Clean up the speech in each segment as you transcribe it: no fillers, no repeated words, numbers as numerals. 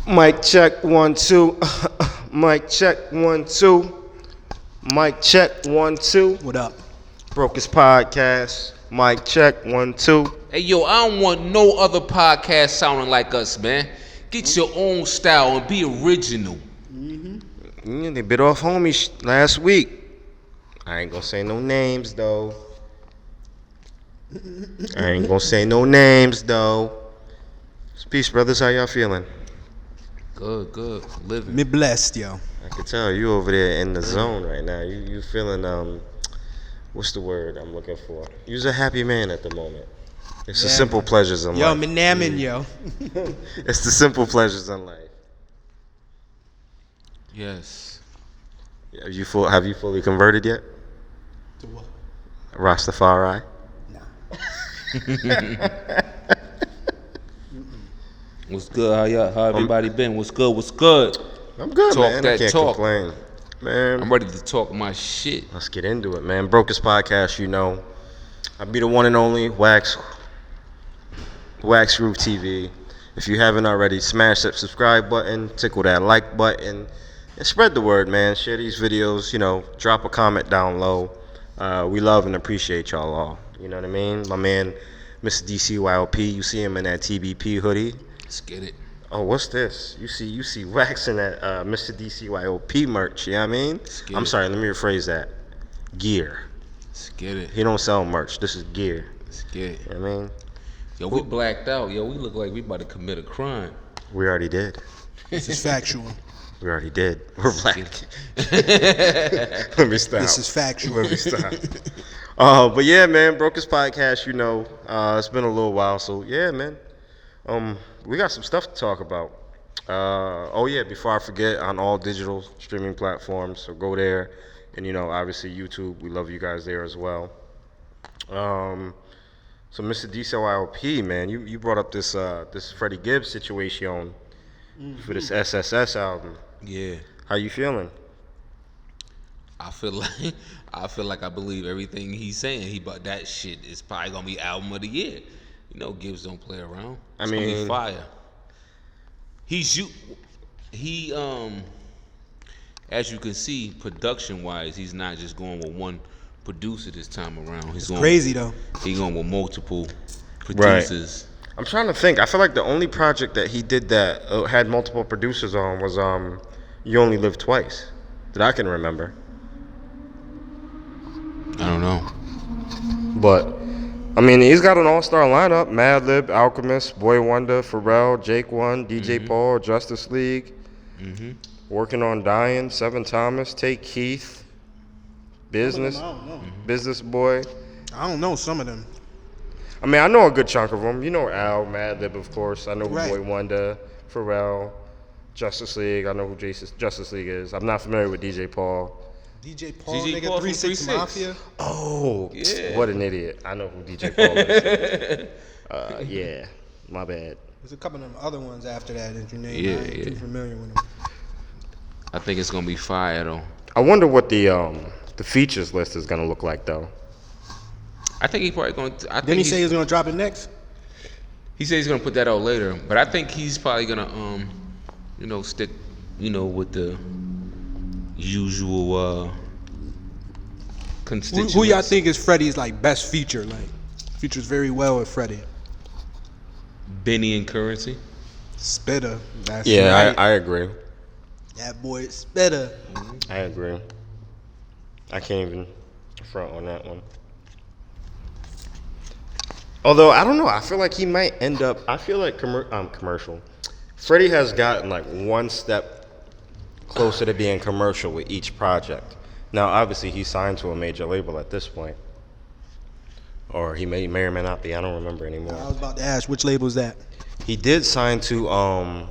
Mic check 1 2. Mic check 1 2. Mic check 1 2. What up? Brokest podcast. Mic check 1 2. Hey, yo, I don't want no other podcast sounding like us, man. Get your own style and be original. Yeah, they bit off homies last week. I ain't gonna say no names though. Peace, brothers. How y'all feeling? Good. Living. Me blessed, yo. I can tell you over there in the zone right now. You feeling what's the word I'm looking for? You're a happy man at the moment. It's the simple pleasures in Yo, life. me namming, yo. It's the simple pleasures in life. Yes. Have you fully converted yet? To what? Rastafari? What's good? How everybody been? What's good? I'm good, Talk man. that I can't talk. complain. Man, I'm ready to talk my shit. let's get into it, man. Brokest podcast, you know. I be the one and only Wax Roof TV. If you haven't already, smash that subscribe button, tickle that like button, and spread the word, man. Share these videos, you know, drop a comment down low. We love and appreciate y'all all. You know what I mean? My man, Mr. DCYLP, you see him in that TBP hoodie. Let's get it. Oh, what's this? You see Wax in that Mr. DCYLP merch, you know what I mean? I'm sorry, let me rephrase that. Gear. Let's get it. He don't sell merch. This is gear. Let's get it. You know what I mean? Yo, we blacked out. Yo, we look like we about to commit a crime. We already did. This is factual. We already did. We're black. Let me stop. This is factual. Let me stop. But yeah, man, Brokest podcast, you know, it's been a little while, so yeah, man. We got some stuff to talk about. Oh yeah, before I forget, on all digital streaming platforms, so go there, and you know, obviously YouTube, we love you guys there as well. So Mr. DCYLP, man, you brought up this Freddie Gibbs situation for this SSS album. Yeah. How you feeling? I feel like I believe everything he's saying. That shit is probably gonna be album of the year. You know, Gibbs don't play around. It's gonna be fire. He as you can see, production wise, he's not just going with one producer this time around. He's going Crazy though. He's going with multiple producers. Right. I'm trying to think. I feel like the only project that he did that had multiple producers on was You Only Live Twice, that I can remember. I don't know. But I mean, he's got an all-star lineup: Madlib, Alchemist, Boy Wonder, Pharrell, Jake One, DJ Paul, Justice League. Working on Dying, Seven Thomas, Take Keith, Business, I don't know. Business Boy. I don't know some of them. I mean, I know a good chunk of them. You know Al, Madlib, of course. I know who Right. Boy Wonder, Pharrell, Justice League. I know who Justice League is. I'm not familiar with DJ Paul. DJ Paul, DJ nigga, Paul 3-6 from 3-6. Mafia. Oh, Yeah. what an idiot. I know who DJ Paul is. Yeah, my bad. There's a couple of them other ones after that that you named. Yeah, I ain't too familiar with them. I think it's gonna be fire though. I wonder what the features list is gonna look like though. I think he's probably going. Didn't he say he was gonna drop it next? He said he's gonna put that out later, but I think he's probably gonna stick, with the usual constituents. Who y'all think is Freddie's like best feature? Like features very well with Freddie. Benny and Currency. Spitter. That's Yeah, right. I agree. That boy is Spitter. I agree. I can't even front on that one. Although I don't know, I feel like he might end up. I feel like commercial. Freddie has gotten like one step closer to being commercial with each project. Now, obviously, he's signed to a major label at this point, or he may or may not be. I don't remember anymore. I was about to ask which label is that? He did sign to I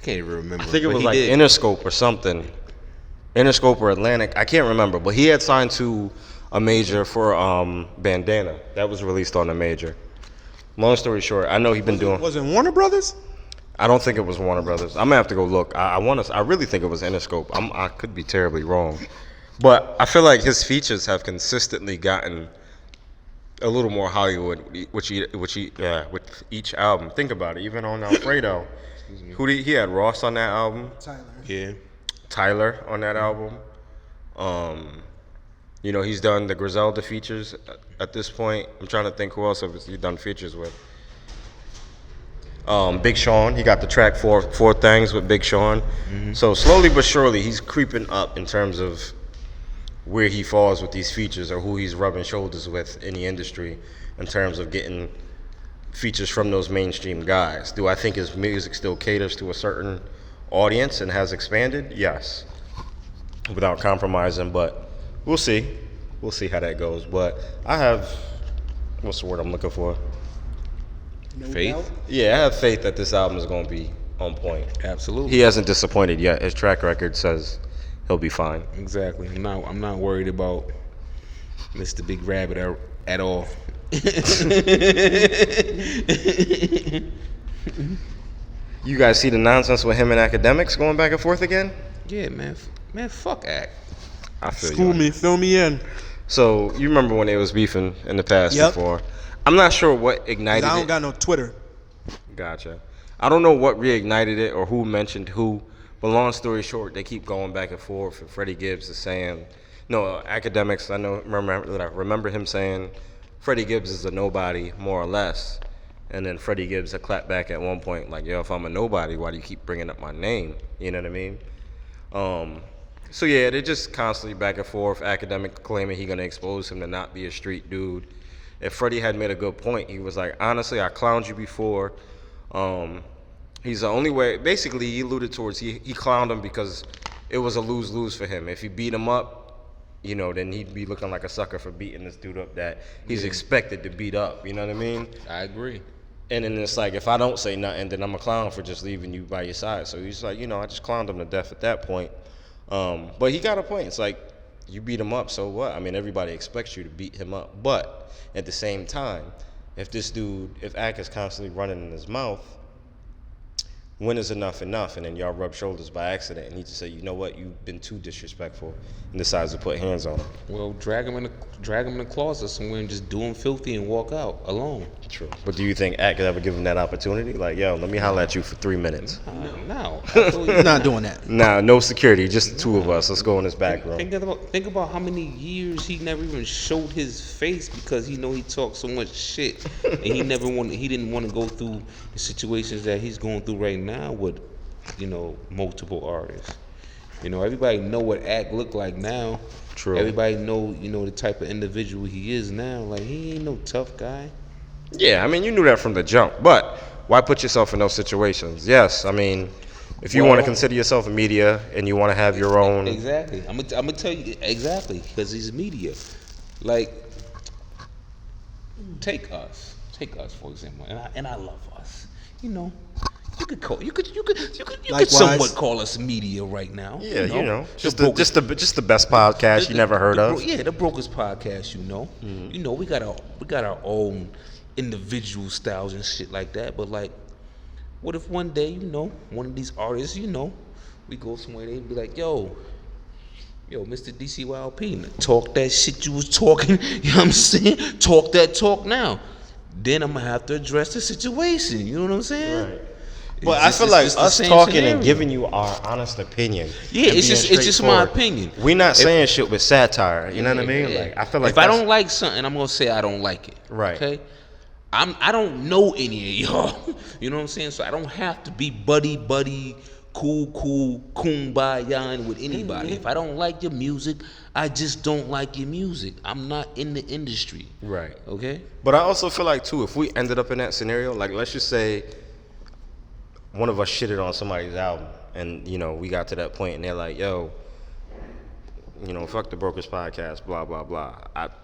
can't even remember. I think it but was he like did. Interscope or something. Interscope or Atlantic. I can't remember. But he had signed to a major for Bandana. That was released on a major. Long story short, I know he's been doing. Was it Warner Brothers? I don't think it was Warner Brothers. I'm gonna have to go look. I really think it was Interscope. I could be terribly wrong. But I feel like his features have consistently gotten a little more Hollywood, with each album. Think about it. Even on Alfredo, he had Ross on that album. Tyler. Yeah. Tyler on that album. He's done the Griselda features at this point. I'm trying to think who else he's done features with. Big Sean, he got the track Four Things with Big Sean. Mm-hmm. So slowly but surely, he's creeping up in terms of where he falls with these features or who he's rubbing shoulders with in the industry in terms of getting features from those mainstream guys. Do I think his music still caters to a certain audience and has expanded? Yes, without compromising, but we'll see. We'll see how that goes. But I have, what's the word I'm looking for? Faith? Yeah, I have faith that this album is going to be on point. Absolutely. He hasn't disappointed yet. His track record says he'll be fine. Exactly. I'm not worried about Mr. Big Rabbit at all. You guys see the nonsense with him and Academics going back and forth again? Yeah, man. Man, fuck Act. I feel School me, fill me in. So you remember when they was beefing in the past before? I'm not sure what ignited it. I don't got no Twitter. Gotcha. I don't know what reignited it or who mentioned who, but long story short, they keep going back and forth. And Freddie Gibbs is saying, no, Academics. Remember him saying, Freddie Gibbs is a nobody, more or less. And then Freddie Gibbs had clapped back at one point, like, yo, if I'm a nobody, why do you keep bringing up my name? You know what I mean? So yeah, they're just constantly back and forth. Academic claiming he gonna expose him to not be a street dude. If Freddie had made a good point, he was like, honestly, I clowned you before. He's the only way. Basically, he alluded towards he clowned him because it was a lose-lose for him. If he beat him up, then he'd be looking like a sucker for beating this dude up that he's expected to beat up. You know what I mean? I agree. And then it's like, if I don't say nothing, then I'm a clown for just leaving you by your side. So he's like, I just clowned him to death at that point. But he got a point. It's like, you beat him up, so what? I mean, everybody expects you to beat him up. But at the same time, if Ack is constantly running in his mouth, when is enough? And then y'all rub shoulders by accident and he just say, you know what, you've been too disrespectful, and decides to put hands on him. Well, drag him in the closet somewhere and just do him filthy and walk out alone. True. But do you think Ack could ever give him that opportunity? Like, yo, let me holler at you for 3 minutes. No. He's not doing that. Nah, no security, just the two of us. Let's go in this back room. Think about how many years he never even showed his face because he talks so much shit, and he didn't want to go through the situations that he's going through right now with, multiple artists. Everybody know what Act look like now. True. Everybody know, the type of individual he is now. Like, he ain't no tough guy. Yeah, I mean, you knew that from the jump, but why put yourself in those situations? Yes, I mean, if you want to consider yourself a media and you want to have your own... Exactly. I'm gonna tell you exactly, because he's media. Like, take us for example, and I love us. You could somewhat call us media right now. Yeah, just the best podcast you never heard of. Yeah, the Brokest podcast. Mm-hmm. We got our own individual styles and shit like that. But like, what if one day, one of these artists, we go somewhere, they be like, yo, Mr. DCYLP, talk that shit you was talking. You know what I'm saying? Talk that talk now. Then I'm gonna have to address the situation. You know what I'm saying? Right. But I feel like us talking scenario. And giving you our honest opinion. Yeah, it's just my opinion. We're not saying shit with satire. You know what I mean? Yeah. Like, I feel like if I don't like something, I'm gonna say I don't like it. Right. Okay. I don't know any of y'all. You know what I'm saying? So I don't have to be buddy, cool, kumbaya with anybody. If I don't like your music, I just don't like your music. I'm not in the industry. Right. Okay. But I also feel like too, if we ended up in that scenario, like let's just say one of us shitted on somebody's album and we got to that point and they're like, yo, fuck the Brokest podcast, blah blah blah.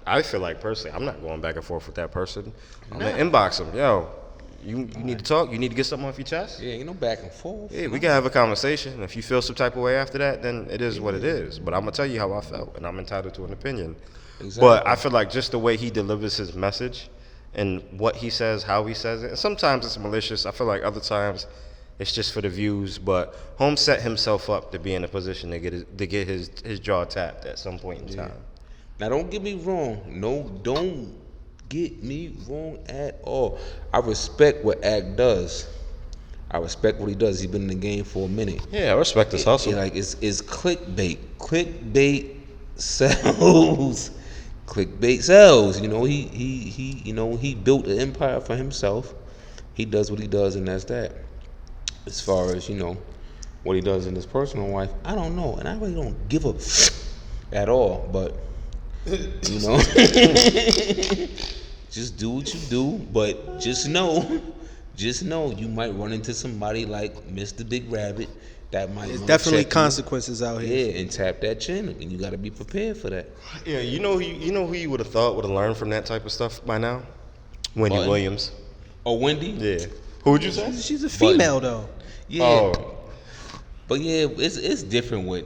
I feel like personally I'm not going back and forth with that person. I'm gonna inbox them, yo, you need to talk, you need to get something off your chest. Yeah, back and forth. Yeah, we can have a conversation. If you feel some type of way after that, then it is what it is. But I'm gonna tell you how I felt, and I'm entitled to an opinion. Exactly. But I feel like just the way he delivers his message and what he says, how he says it, and sometimes it's malicious. I feel like other times it's just for the views. But Holmes set himself up to be in a position to get his jaw tapped at some point in time. Now, don't get me wrong. No, don't get me wrong at all. I respect what Act does. I respect what he does. He's been in the game for a minute. Yeah, I respect his hustle. Like it's clickbait. Clickbait sells. Clickbait sells. You know, he built an empire for himself. He does what he does, and that's that. As far as, what he does in his personal life, I don't know, and I really don't give a at all. But just do what you do. But just know you might run into somebody like Mr. Big Rabbit that might. There's definitely consequences out here. Yeah, and tap that chin, and you got to be prepared for that. Yeah, you know who you would have thought would have learned from that type of stuff by now? Wendy Button. Williams. Oh, Wendy? Yeah. Who would you say? She's a female though. Yeah. Oh. But yeah, it's different with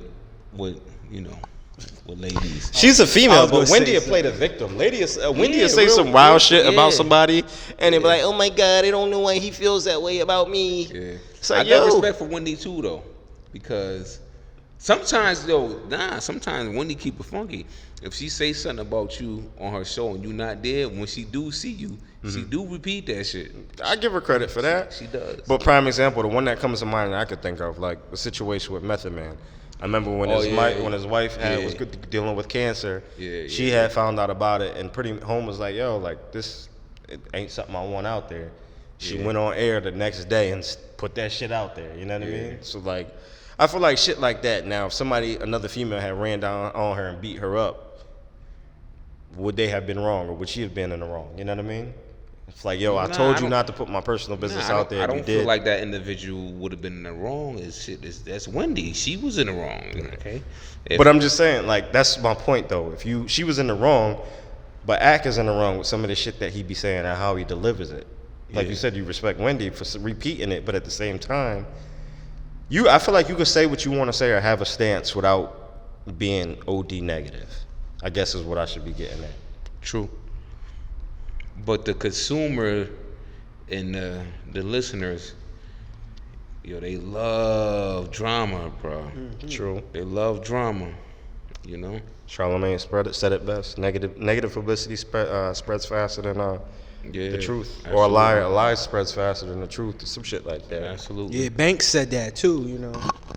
ladies. She's a I female, was gonna but Wendy say will play the victim. Wendy will Yeah, say real- some wild real- shit yeah. about somebody, and they be like, "Oh my God, I don't know why he feels that way about me." Yeah. It's like, I got yo. respect for Wendy too, though, because sometimes Wendy keep it funky. If she say something about you on her show and you not there, when she do see you, she do repeat that shit. I give her credit for that. She does. But prime example, the one that comes to mind that I could think of, like the situation with Method Man. I remember when his wife was dealing with cancer. She had found out about it, and Pretty Home was like, "Yo, like this, it ain't something I want out there." She went on air the next day and put that shit out there. You know what I mean? So like, I feel like shit like that. Now, if another female had ran down on her and beat her up, would they have been wrong, or would she have been in the wrong? You know what I mean? It's like, yo, I told you not to put my personal business out there. I don't you feel did. like that individual would have been in the wrong. That's Wendy. She was in the wrong. Okay. But I'm just saying, like, that's my point, though. She was in the wrong, but Ack is in the wrong with some of the shit that he be saying and how he delivers it. Like you said, you respect Wendy for repeating it, but at the same time, I feel like you could say what you want to say or have a stance without being OD negative. I guess is what I should be getting at. True. But the consumer and the listeners, they love drama, bro. Mm-hmm. True. They love drama, Charlamagne said it best. Negative publicity spreads faster than the truth, absolutely. or a lie spreads faster than the truth, or some shit like that. Absolutely. Yeah, Banks said that too.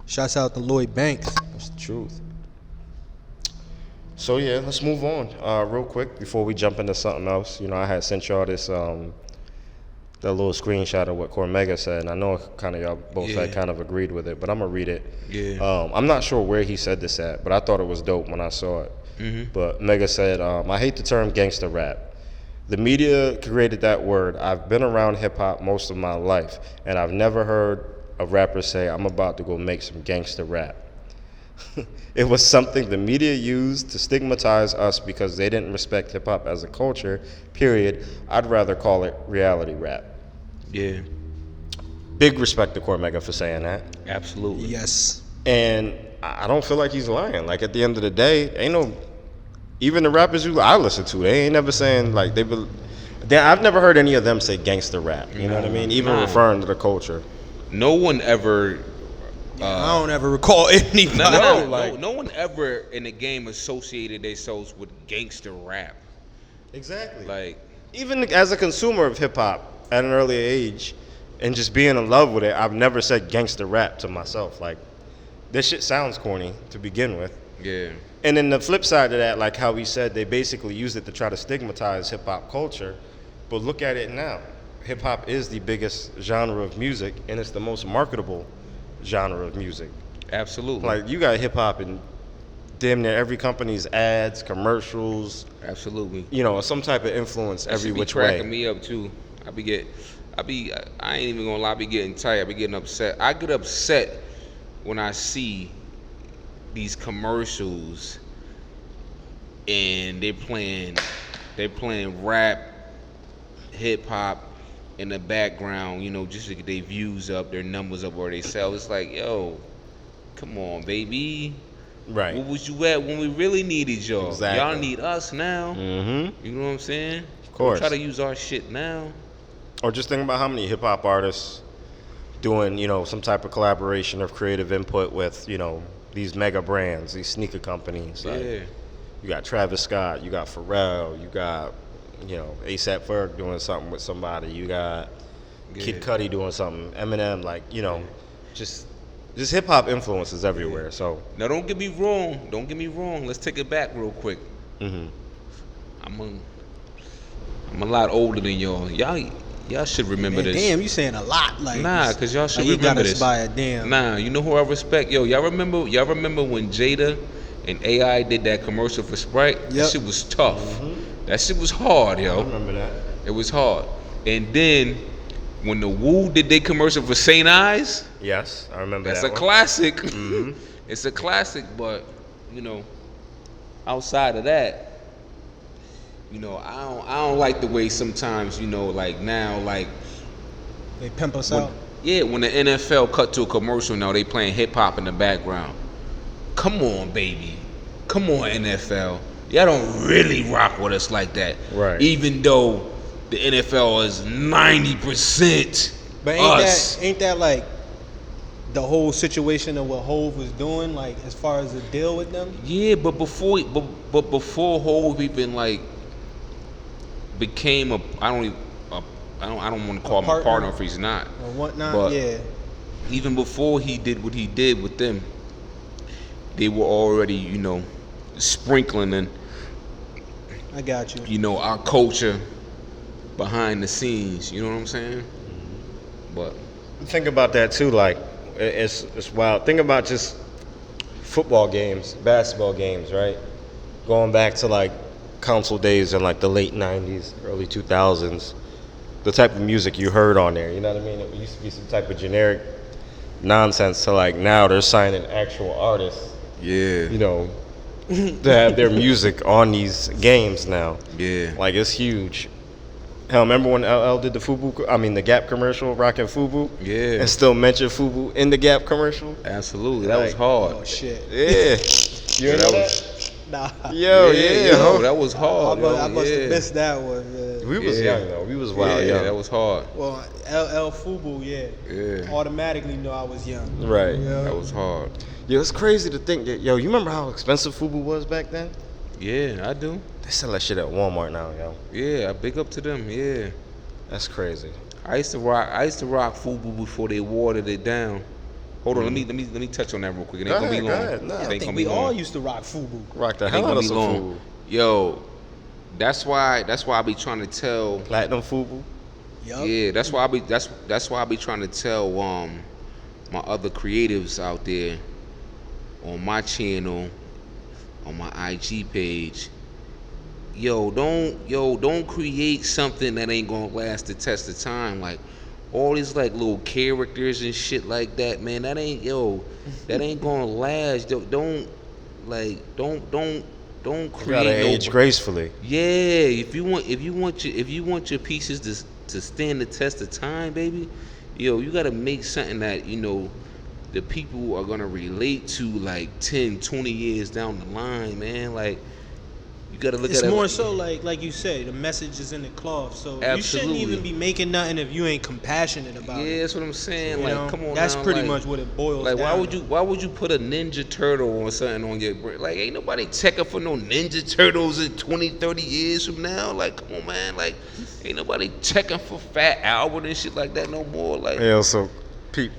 Shouts out to Lloyd Banks. That's the truth. So yeah, let's move on real quick before we jump into something else. I had sent y'all this that little screenshot of what Cormega said, and I know kind of y'all both had kind of agreed with it, but I'm gonna read it. Yeah. I'm not sure where he said this at, but I thought it was dope when I saw it. Mm-hmm. But Mega said, "I hate the term gangster rap. The media created that word. I've been around hip hop most of my life, and I've never heard a rapper say I'm about to go make some gangster rap." It was something the media used to stigmatize us because they didn't respect hip-hop as a culture, period. I'd rather call it reality rap. Yeah. Big respect to Cormega for saying that. Absolutely. Yes. And I don't feel like he's lying. Like, at the end of the day, even the rappers who I listen to, they ain't never saying, like, I've never heard any of them say gangster rap. You know what I mean? Even referring to the culture. No one ever... I don't ever recall anybody. No one ever in the game associated themselves with gangster rap. Exactly. Like, even as a consumer of hip hop at an early age and just being in love with it, I've never said gangster rap to myself. Like, this shit sounds corny to begin with. yeah. And then the flip side of that, like how he said, they basically used it to try to stigmatize hip hop culture. But look at it now. Hip hop is the biggest genre of music, and it's the most marketable genre of music. Absolutely. Like, you got hip hop in damn near every company's ads, commercials, Absolutely. Some type of influence every Should be which cracking way. me up too. I ain't even gonna lie, I be getting tired. I be getting upset. I get upset when I see these commercials and they're playing rap, hip hop in the background, just to get their views up, their numbers up, or they sell. It's like, yo, come on, baby. Right. Where was you at when we really needed y'all? Exactly. Y'all need us now. Mm-hmm. You know what I'm saying? Of course. Don't try to use our shit now. Or just think about how many hip hop artists doing, some type of collaboration or creative input with, these mega brands, these sneaker companies. Like, Yeah. you got Travis Scott, you got Pharrell, you got you know, ASAP Ferg doing something with somebody. You got Kid Yeah. Cudi doing something. Eminem, like, you know, just hip hop influences everywhere. So, Now don't get me wrong. Don't get me wrong. Let's take it back real quick. mhm. I'm a lot older than y'all. Y'all should remember Man, this. damn, you saying a lot. Like, Nah, cause y'all should like, you remember got us this. by a damn. Nah, you know who I respect? Yo, y'all remember when Jada and AI did that commercial for Sprite? That Yep. shit was tough. That shit was hard, I yo. remember that. It was hard. And then when the Woo did their commercial for St. Eyes, Yes, I remember that's that a one. classic. Mhm. It's a classic, but you know, outside of that, you know, I don't like the way sometimes, you know, like now, like They pimp us when, out. yeah, when the NFL cut to a commercial now, they playing hip hop in the background. Come on, baby. Come on, NFL. Y'all don't really rock with us like that. Right. Even though the NFL is 90% But us. ain't that like the whole situation of what Hove was doing, like as far as the deal with them? Yeah, but before Hove even like became I don't want to call him a partner if he's not. Or whatnot? But Yeah. even before he did what he did with them, they were already, you know, sprinkling and, I got you. you know, our culture behind the scenes. You know what I'm saying? But Think about that too. Like, it's wild. Think about just football games, basketball games, right? Going back to like console days in like the late '90s, early 2000s. The type of music you heard on there, you know what I mean? It used to be some type of generic nonsense to like now they're signing actual artists, yeah, you know, to have their music on these games now. yeah, Like, it's huge. Hell, remember when LL did the the Gap commercial, rocking FUBU? yeah, And still mentioned FUBU in the Gap commercial? absolutely. That was Like, hard. Oh shit. Yeah. You Yeah, know that that? Nah. Yo, yeah, yeah, yo, huh? that was hard. I must yo, have yeah. missed that one. Yeah. We was Yeah. young, though. We was wild Yeah, young. that was hard. Well, LL Fubu, yeah. Yeah, Automatically know I was young. Right. Yeah. that was hard. Yo, it's crazy to think that, yo, you remember how expensive FUBU was back then? Yeah, I do. They sell that shit at Walmart now, yo. Yeah, I big up to them. Yeah, That's crazy. I used to rock FUBU before they watered it down. Hold on, let me touch on that real quick. It ain't Go gonna be ahead, long. go ahead. Nah. It I ain't think gonna we be all long. used to rock Fubu. Rock the It ain't hell gonna out of be some long. FUBU. Yo, that's why I be trying to tell. Platinum FUBU. Yup. Yeah, that's why I be trying to tell my other creatives out there on my channel, on my IG page. Don't create something that ain't gonna last the test of time. Like all these like little characters and shit like that, man. That ain't gonna last. Don't create. You gotta age no, gracefully. yeah, if you want your pieces to stand the test of time, baby, you gotta make something that the people are gonna relate to like 10, 20 years down the line, man. Like you gotta look It's at it. more so like you say, the message is in the cloth. So you shouldn't Absolutely. even be making nothing if you ain't compassionate about Yeah, it. that's what I'm saying. You Like, know? come on, That's now, pretty like- much what it boils Like, down. why would you put a Ninja Turtle or something on your brand? Like, ain't nobody checking for no Ninja Turtles in 20, 30 years from now. Like, come on, man. Like, ain't nobody checking for Fat Albert and shit like that no more. Like, Yeah, so, Pete,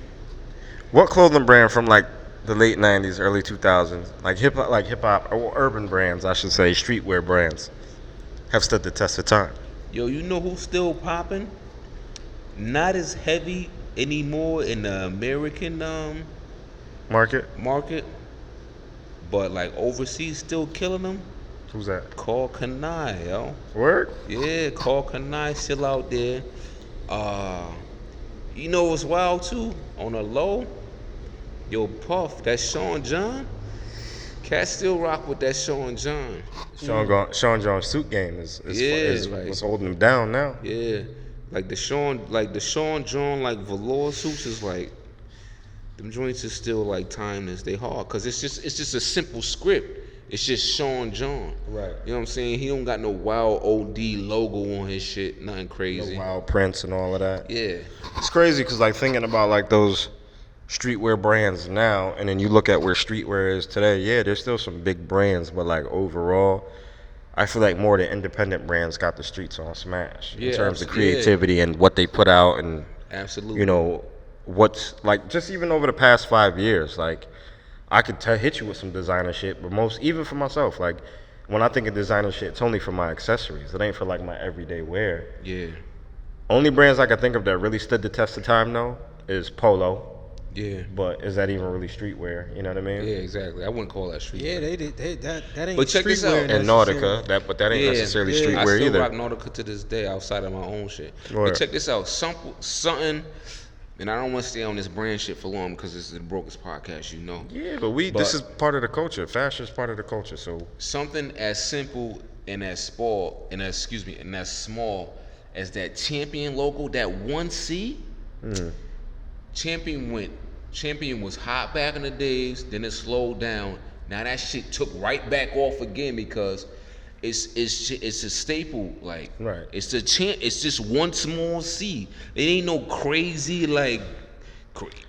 what clothing brand from like the late '90s, early 2000s, like hip hop or urban brands, I should say, streetwear brands, have stood the test of time? yo, you know who's still popping? Not as heavy anymore in the American Market? market, but like overseas still killing them. Who's that? Call Kanai, yo. Word? Yeah, Call Kanai still out there. You know what's wild too? On a low, yo, Puff, that Sean John. Cats still rock with that Sean John. Sean John's suit game is like- what's holding him down now. Yeah, like the Sean John like velour suits is like them joints is still like timeless. They hard because it's just a simple script. It's just Sean John. Right. You know what I'm saying? He don't got no wild OD logo on his shit. Nothing The crazy. wild prints and all of that. Yeah. It's crazy because like thinking about like those streetwear brands now, and then you look at where streetwear is today. Yeah, there's still some big brands, but like overall, I feel like more the independent brands got the streets on smash in Yeah, terms of yeah. creativity and what they put out and Absolutely. you know what's like just even over the past 5 years. Like I could hit you with some designer shit, but most even for myself, like when I think of designer shit, it's only for my accessories. It ain't for like my everyday wear. Yeah. Only brands I can think of that really stood the test of time though is Polo. Yeah. But is that even really streetwear? You know what I mean? Yeah, exactly. I wouldn't call that street. Yeah, they did. That ain't But check this streetwear out. And Nautica, but that ain't necessarily I streetwear still either. rock Nautica to this day outside of my own shit. Right. But check this out. Something, and I don't want to stay on this brand shit for long because this is the Brokest podcast, you know. Yeah, but this is part of the culture. Fashion is part of the culture. So Something as simple and as small and as small as that Champion logo, that 1C. Champion was hot back in the days, then it slowed down. Now that shit took right back off again because it's a staple. Like Right. it's just one small C. It ain't no crazy like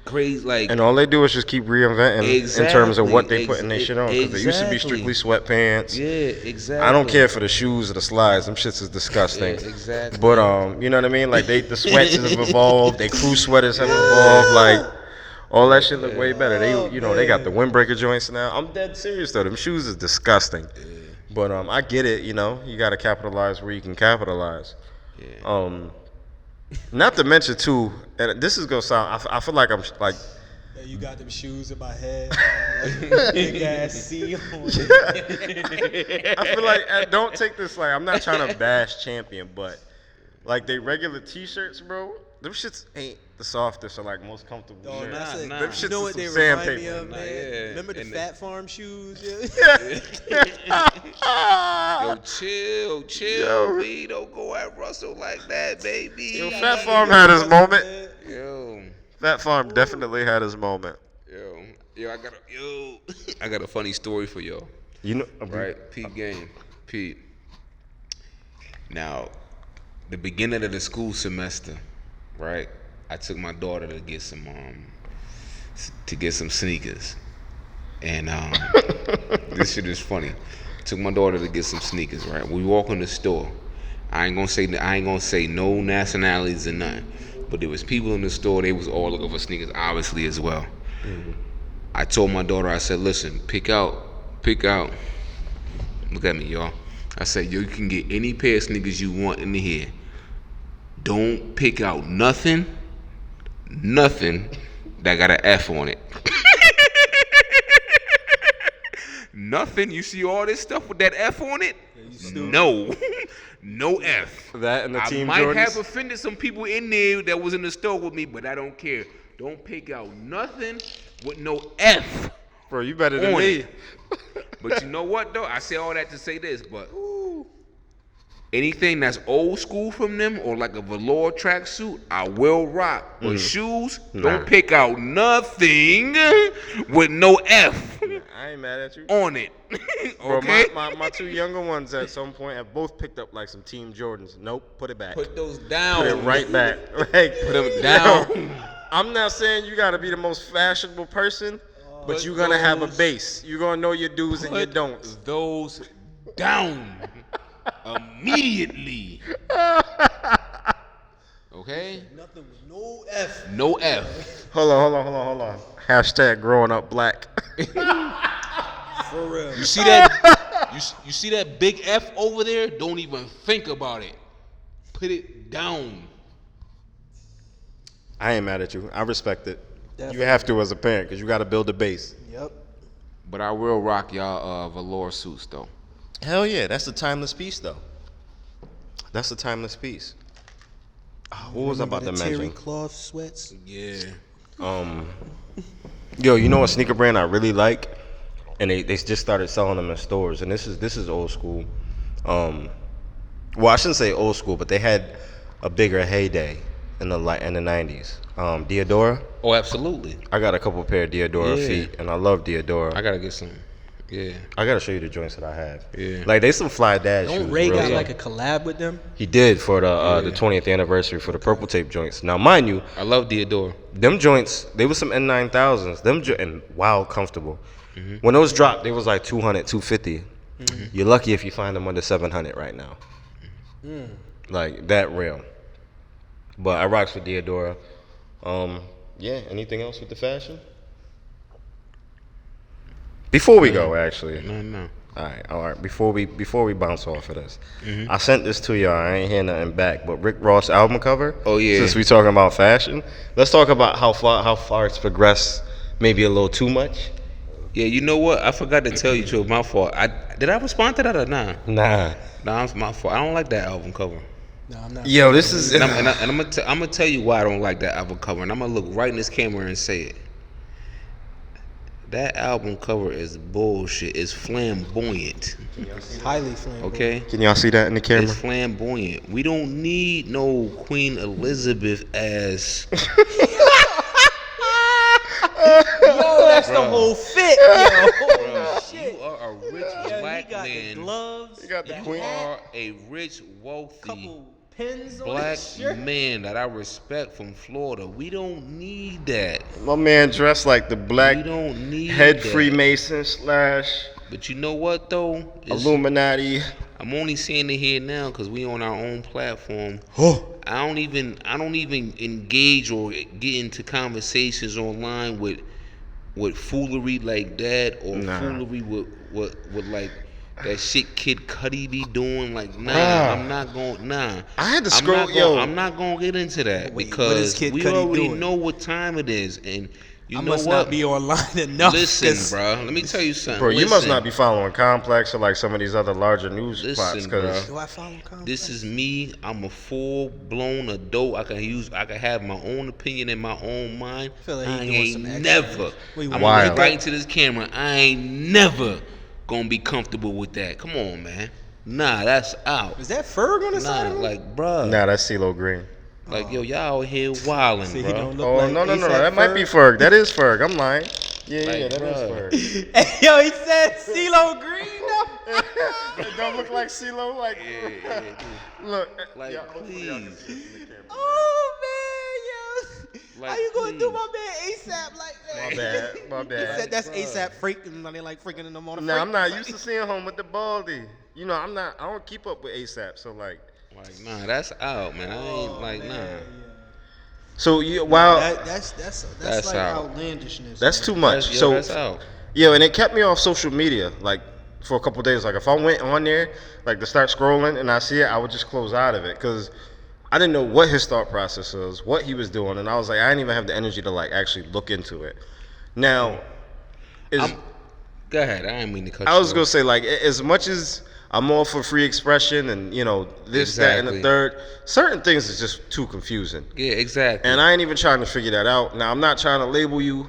crazy like. and all they do is just keep reinventing in terms of what they putting their shit on. Because it used to be strictly sweatpants. Yeah, exactly. I don't care for the shoes or the slides. Them shits is disgusting. Yeah, exactly. But you know what I mean? Like the sweats have evolved. They crew sweaters have evolved. Like all that shit look way better. They got the windbreaker joints now. I'm dead serious though. Them shoes is disgusting. But I get it. You know, you got to capitalize where you can capitalize. Yeah. Not to mention too, and this is gonna sound. I feel like I'm like. You got them shoes in my head, like, big ass C on it. I feel like don't take this like I'm not trying to bash Champion, but like they regular T-shirts, bro. Them shits ain't the softest or like most comfortable. Oh, shirts. that's it. nah. Them You shits know is what they some remind me sandpaper. of, man? yeah. Remember the And Fat Farm shoes? Yo, chill, Yo. B. Don't go at Russell like that, baby. Yo, Fat Farm had his moment. Yo, Fat Farm definitely had his moment. I got a funny story for y'all. You know, Right, Pete game, Pete. Now, the beginning of the school semester, right? I took my daughter to get some sneakers, and this shit is funny. Took my daughter to get some sneakers, right? We walk in the store. I ain't gonna say no nationalities or nothing, but there was people in the store. They was all looking for sneakers, obviously as well. I told my daughter, I said, listen, pick out. Look at me, y'all. I said, you can get any pair of sneakers you want in here. Don't pick out nothing that got an F on it. Nothing. You see all this stuff with that F on it? No. No F. that and the Team I might Jordans. have offended some people in there that was in the store with me, but I don't care. Don't pick out nothing with no F. Bro, you better than on me. it. But you know what though? I say all that to say this, but anything that's old school from them or like a velour tracksuit, I will rock. But shoes, don't pick out nothing with no F I ain't mad at you. on it. Bro, Okay? my two younger ones at some point have both picked up like some Team Jordans. Nope, put it back. Put those down. Put it right back. Like, Put them down. I'm not saying you gotta be the most fashionable person, but you're gonna have a those- base. You're gonna know your do's and your don'ts. Those down immediately. Okay? Nothing with no F. No F. Hold on. Hashtag growing up black. For real. You see that? You see that big F over there? Don't even think about it. Put it down. I ain't mad at you. I respect it. Definitely. You have to as a parent because you got to build a base. Yep. But I will rock y'all velour suits though. Hell yeah, that's a timeless piece though. That's a timeless piece. What was I about to Remember the terry mention? cloth sweats? Yeah. Yo, you know a sneaker brand I really like, and they just started selling them in stores, and this is old school. Well, I shouldn't say old school, but they had a bigger heyday in the 90s. Diodora. Oh, absolutely. I got a couple pair of Diodora Yeah. feet, and I love Diodora. I gotta get some. Yeah. I gotta show you the joints that I have. Yeah. Like they some fly dad shoes. Don't Ray real got talk. like a collab with them? He did for the 20th anniversary for the purple tape joints. Now, mind you, I love Diodora. them joints, they was some N9000s. And wow, comfortable. When those dropped, they was like 200, 250. You're lucky if you find them under 700 right now. Like that real. But I rocks with Diodora. Yeah. Anything else with the fashion? Before we go, actually. No. All right. Before we bounce off of this, I sent this to y'all. I ain't hear nothing back. But Rick Ross album cover. Oh, yeah. Since we talking about fashion, let's talk about how far it's progressed. Maybe a little too much. Yeah, you know what? I forgot to tell you, too. My fault. Did I respond to that or nah? Nah. Nah, it's my fault. I don't like that album cover. No, I'm not. Yo, this is. And I'm gonna tell you why I don't like that album cover, and I'm gonna look right in this camera and say it. That album cover is bullshit. It's flamboyant. Highly flamboyant. Okay? Can y'all see that in the camera? It's flamboyant. We don't need no Queen Elizabeth as. Yo, that's the whole fit. Yo, shit. You are a rich Yo, black he got man. the gloves. You got the queen. You are a rich, wealthy Couple pins on black his shirt. man that I respect from Florida. We don't need that. My man dressed like the black We don't need head that. Freemason / But you know what though? Illuminati. I'm only saying it here now because we on our own platform. Oh. I don't even engage or get into conversations online with foolery like that or foolery with like that shit Kid Cudi be doing. Like I'm not going. I had to scroll. I'm not gonna get into that Wait, what because is Kid we Cudi already doing? know what time it is, and you I know must what? not be online enough. Listen, bro. Let me tell you something. Bro, you must Listen. not be following Complex or like some of these other larger news spots. Listen, Cause Do I follow Complex? This is me. I'm a full-blown adult. I can have my own opinion in my own mind. feel like he I doing ain't some extra. never. Wait, I'm Wild. gonna look right into this camera. I ain't never gonna be comfortable with that. Come on, man. Nah, that's out. Is that Ferg on the side Nah, of him? like, bruh. nah, that's CeeLo Green. Like, yo, y'all out here wildin', See, he bro. don't look Oh like no, A$AP that might be Ferg. That is Ferg. I'm lying. Yeah, Like, that bruh. is Ferg. Hey, yo, he said CeeLo Green though. It don't look like CeeLo. Like, Yeah, look. Like, yeah, hopefully y'all can please. see it in the camera. Oh man, yo. Like, How you gonna do please. my man ASAP like that? My He bad. said that's Bruh. ASAP freaking when they like freaking in the morning. Nah, I'm not used to seeing him with the baldy. You know, I don't keep up with ASAP. So like, nah, that's out, man. I ain't like, nah. so while That's That's like out. outlandishness. that's man. too much. That's, yo, So that's out. yeah, and it kept me off social media like for a couple days. Like if I went on there like to start scrolling and I see it, I would just close out of it because I didn't know what his thought process was, what he was doing, and I was like, I didn't even have the energy to like actually look into it. Now, Go ahead. I didn't mean to cut you I was off. gonna say like as much as I'm all for free expression and you know this, that, and the Exactly. third, certain things is just too confusing. Yeah, exactly. And I ain't even trying to figure that out. Now, I'm not trying to label you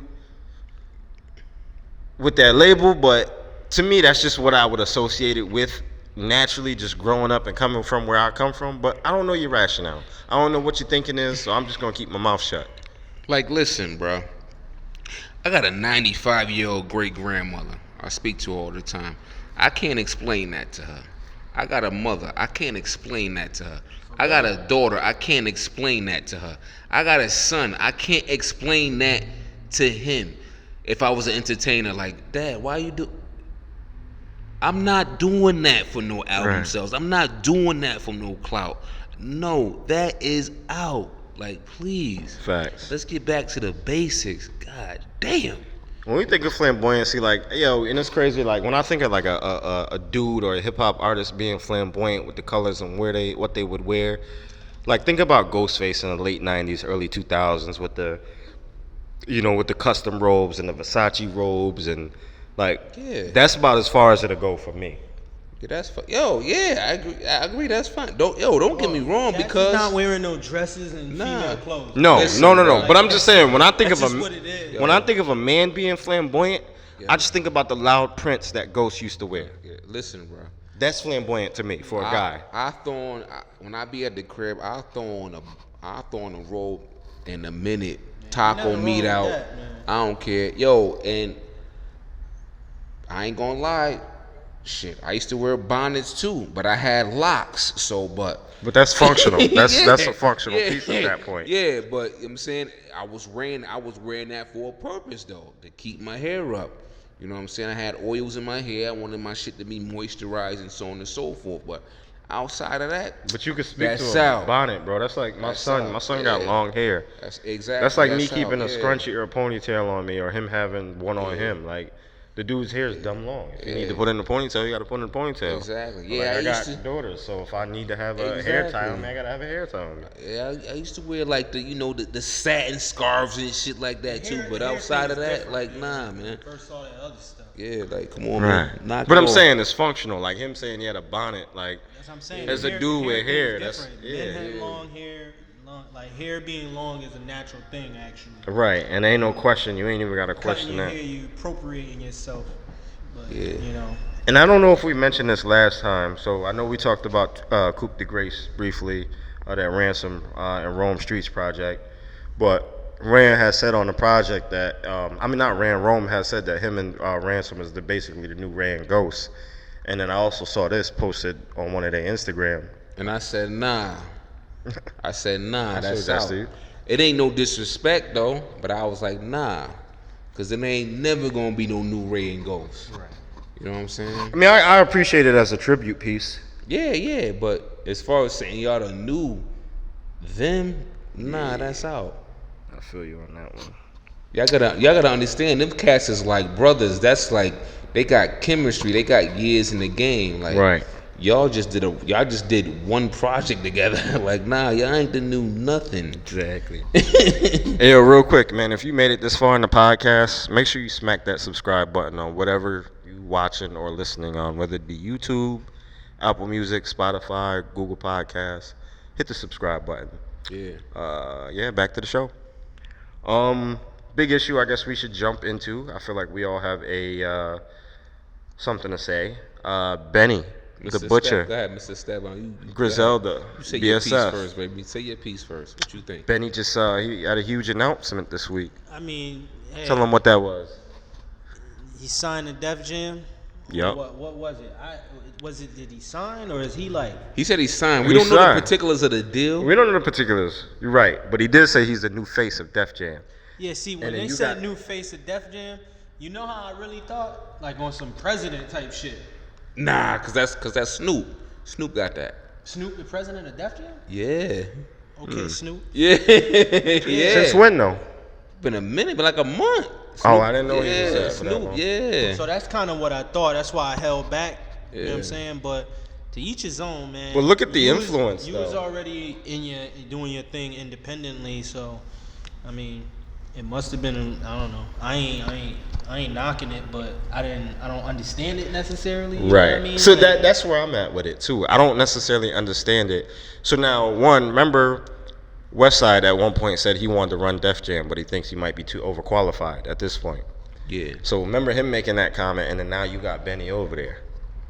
with that label, but to me, that's just what I would associate it with naturally, just growing up and coming from where I come from. But I don't know your rationale. I don't know what your thinking is, so I'm just going to keep my mouth shut. Like, listen, bro. I got a 95-year-old great-grandmother I speak to all the time. I can't explain that to her. I got a mother. I can't explain that to her. I got a daughter. I can't explain that to her. I got a son. I can't explain that to him. If I was an entertainer, like, Dad, why you do? I'm not doing that for no album Right. sales. I'm not doing that for no clout. No, that is out. Like, please. Facts. Let's get back to the basics. God damn. When we think of flamboyancy, like, yo, and it's crazy, like, when I think of, like, a dude or a hip-hop artist being flamboyant with the colors and what they would wear, like, think about Ghostface in the late 90s, early 2000s with the, you know, with the custom robes and the Versace robes and, like, Yeah. that's about as far as it'll go for me. Yeah, that's fine. Yo, yeah, I agree. That's fine. Don't get me wrong Cats is because not wearing no dresses and Nah. female clothes. No, Listen, no. bro. But I'm just saying, when I think That's of just what it is. when I think of a man being flamboyant, Yeah. I just think about the loud prints that Ghost used to wear. Yeah, listen, bro. That's flamboyant to me for a guy. When I be at the crib, I throw on a robe in a minute. Taco nothing meat wrong out. with that, man. I don't care. Yo, and I ain't gonna lie. Shit, I used to wear bonnets too, but I had locks. So, but But that's functional. That's Yeah, a functional yeah, piece at that point. Yeah, but you know what I'm saying I was wearing that for a purpose though, to keep my hair up. You know what I'm saying? I had oils in my hair. I wanted my shit to be moisturized and so on and so forth. But outside of that, But you could speak that's to a out. bonnet, bro. That's like my That's son. out. My son got Yeah. long hair. That's exactly. That's like me out, keeping a yeah. scrunchie or a ponytail on me, or him having one on Yeah. him. Like, the dude's hair is dumb long. If you need Yeah. to put it in a ponytail, you got to put it in a ponytail. Exactly. But, Yeah, like, I I got used to- daughters, so if I need to have a hair tie on me, Exactly. I gotta have a hair tie on me. Yeah, I used to wear like the satin scarves and shit like that too. Hair- But hair outside of thing is that, different, like yeah. nah, man. First saw that other stuff. Yeah, like come on, Right. man. Knock But it I'm off. saying it's functional. Like him saying he had a bonnet, like That's what I'm saying. as The a hair- dude the with thing hair, is that's different. yeah. Men have long hair. Like hair being long is a natural thing, actually. Right, and ain't no question. You ain't even got to Cutting question your that. hair, you appropriating yourself. But Yeah. you know, And I don't know if we mentioned this last time. So I know we talked about Coupe de Grace briefly, that Ransom and Rome Streets project. But Ran has said on the project that, not Ran, Rome has said that him and Ransom is basically the new Ran Ghost. And then I also saw this posted on one of their Instagram. And I said nah. I said nah. That's showed that out. to you. It ain't no disrespect though, but I was like nah, cause it ain't never gonna be no new Ray and Ghost. right. You know what I'm saying? I mean, I appreciate it as a tribute piece. Yeah, but as far as saying y'all the new them, nah, that's out. I feel you on that one. Y'all gotta understand them cats is like brothers. That's like they got chemistry. They got years in the game. Like Right. y'all just did one project together. Like nah, y'all ain't the new nothing. Exactly. Hey, yo, real quick, man, if you made it this far in the podcast, make sure you smack that subscribe button on whatever you watching or listening on, whether it be YouTube, Apple Music, Spotify, Google Podcasts. Hit the subscribe button. Yeah. Back to the show. Big issue I guess we should jump into. I feel like we all have a something to say. Benny, the Mr. butcher, Go ahead, Mr. Esteban. Griselda, You say your piece BSF. first, baby. Say your piece first. What you think? Benny just he had a huge announcement this week. I mean, hey, Tell him what that was. he signed a Def Jam. Yup. What was it? Did he sign or is he like? He said he signed. We He don't know signed. the particulars of the deal. We don't know the particulars. You're right, but he did say he's the new face of Def Jam. Yeah, see, when And then they you said got- new face of Def Jam, you know how I really thought? Like on some president type shit. Nah, cause that's Snoop. Snoop got that. Snoop, the president of Def Jam? Yeah. Okay, Snoop. Yeah. Yeah. Since when though? Been a minute, but like a month. Oh, I didn't know he was Yeah, there for that Snoop. long. Yeah. So that's kind of what I thought. That's why I held back. You know what I'm Yeah. saying? But to each his own, man. But look at the You was- influence, You was though. already doing your thing independently, so I mean, it must have been. I don't know. I ain't knocking it, but I don't understand it necessarily. You know Right. what I mean? So Like, that's where I'm at with it too. I don't necessarily understand it. So now, remember, Westside at one point said he wanted to run Def Jam, but he thinks he might be too overqualified at this point. Yeah. So remember him making that comment, and then now you got Benny over there.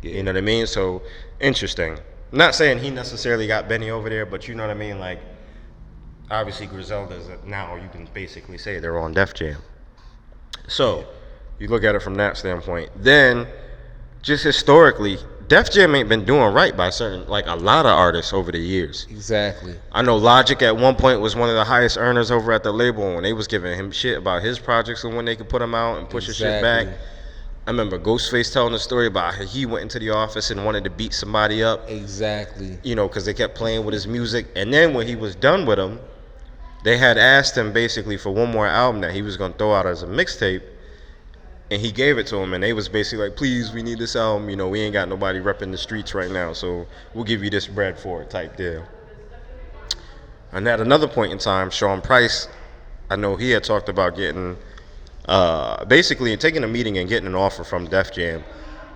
Yeah. You know what I mean? So interesting. Not saying he necessarily got Benny over there, but you know what I mean? Like, obviously Griselda's now, you can basically say they're on Def Jam. So you look at it from that standpoint. Then, just historically, Def Jam ain't been doing right by a lot of artists over the years. Exactly. I know Logic at one point was one of the highest earners over at the label when they was giving him shit about his projects and when they could put them out and push his shit back. Exactly. I remember Ghostface telling a story about how he went into the office and wanted to beat somebody up, Exactly. you know, because they kept playing with his music. And then when he was done with them, they had asked him basically for one more album that he was going to throw out as a mixtape. And he gave it to him, and they was basically like, please, we need this album. You know, we ain't got nobody repping the streets right now, so we'll give you this bread for it type deal. And at another point in time, Sean Price, I know he had talked about getting, basically taking a meeting and getting an offer from Def Jam.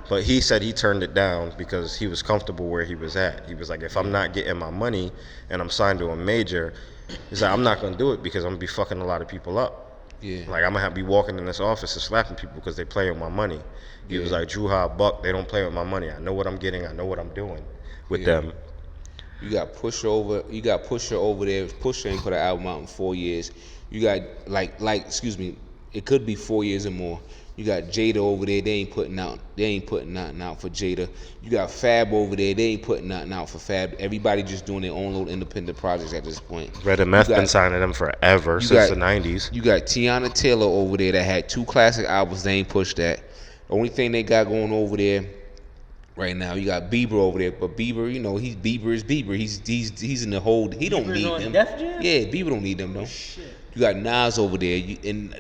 But he said he turned it down because he was comfortable where he was at. He was like, if I'm not getting my money and I'm signed to a major, he's like, I'm not going to do it because I'm going to be fucking a lot of people up. Yeah. Like, I'm going to be walking in this office and slapping people because they play with my money. He was Yeah. like, Drew High Buck, they don't play with my money. I know what I'm getting. I know what I'm doing with Yeah. them. You got Pusha over. You got Pusha over there. Pusha ain't put an album out in 4 years. You got like excuse me, It could be 4 years or more. You got Jada over there. They ain't putting nothing out for Jada. You got Fab over there. They ain't putting nothing out for Fab. Everybody just doing their own little independent projects at this point. Red and Meth been signing them forever since the 90s. You got Tiana Taylor over there that had 2 classic albums. They ain't pushed that. The only thing they got going over there right now, you got Bieber over there. But Bieber, you know, Bieber is Bieber. He's in the whole. He don't need them. Def Jam? Yeah, Bieber don't need them though. Shit. You got Nas over there, and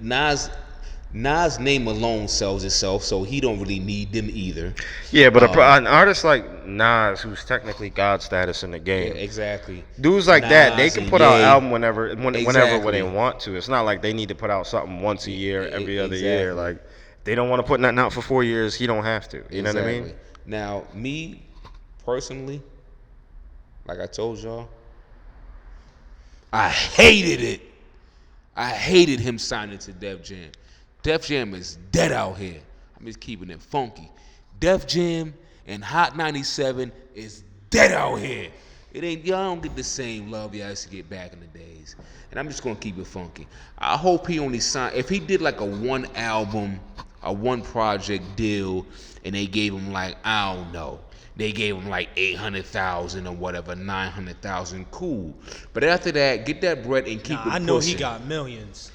Nas' name alone sells itself, so he don't really need them either. Yeah, but an artist like Nas, who's technically God status in the game, Yeah, exactly. dudes like Nas that, they can and put out Ye. album whenever when Exactly. they want to. It's not like they need to put out something once a year, every other year. Exactly. Like, they don't want to put nothing out for 4 years. He don't have to. You know what I mean? Now, me personally, like I told y'all, I hated it. I hated him signing to Def Jam. Def Jam is dead out here. I'm just keeping it funky. Def Jam and Hot 97 is dead out here. It ain't, y'all don't get the same love y'all used to get back in the days. And I'm just gonna keep it funky. I hope he only signed, if he did like a 1 album, a 1 project deal, and they gave him like, I don't know, they gave him like 800,000 or whatever, 900,000, cool. But after that, get that bread and keep it pushing. I know he got millions.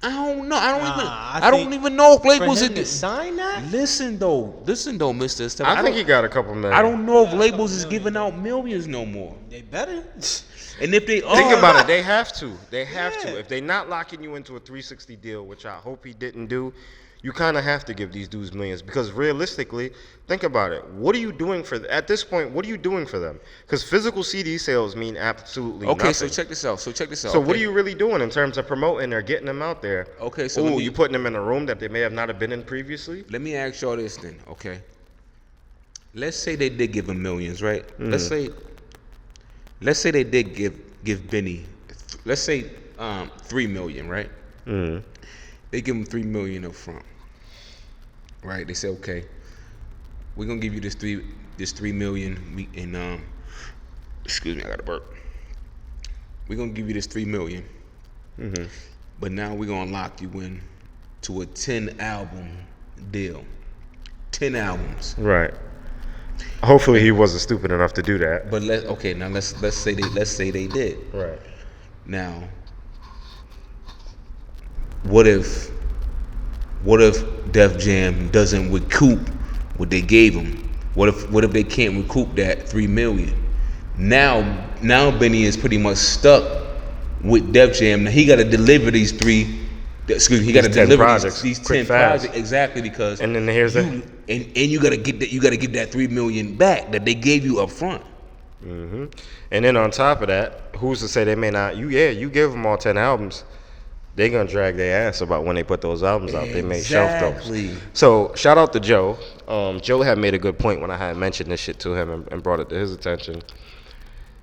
I don't know. I I don't think even know if For labels him are to sign that? Listen though, Mr. Steph. I think he got a couple million. I don't know if labels is giving out millions no more. They better. And if they are, Think about it. They have to. They have Yeah. to. If they're not locking you into a 360 deal, which I hope he didn't do, you kind of have to give these dudes millions, because realistically, think about it. What are you doing for at this point? What are you doing for them? Because physical CD sales mean absolutely Okay, nothing. so check this out. So So what are you really doing in terms of promoting or getting them out there? Okay, so let me- you putting them in a room that they may have not have been in previously? Let me ask y'all this then, okay? Let's say they did give him millions, right? Let's say they did give Benny, let's say 3 million, right? Mm. They give him 3 million up front, right? They say, okay, we're gonna give you this 3 million, and excuse me, I got to burp. We're gonna give you this 3 million, but now we're gonna lock you in to a 10 album deal. 10 albums. Right. Hopefully he wasn't stupid enough to do that. But let's say they did. Right. Now, what if Def Jam doesn't recoup what they gave him? What if they can't recoup that 3 million? Now Benny is pretty much stuck with Def Jam. Now he got to deliver these 10 projects, these 10 projects exactly, because And then here's and you got to get that 3 million back that they gave you up front. Mm-hmm. And then on top of that, who's to say they may not? You give them all 10 albums, they gonna drag their ass about when they put those albums out. They may shelf Exactly. those. So shout out to Joe. Joe had made a good point when I had mentioned this shit to him and brought it to his attention.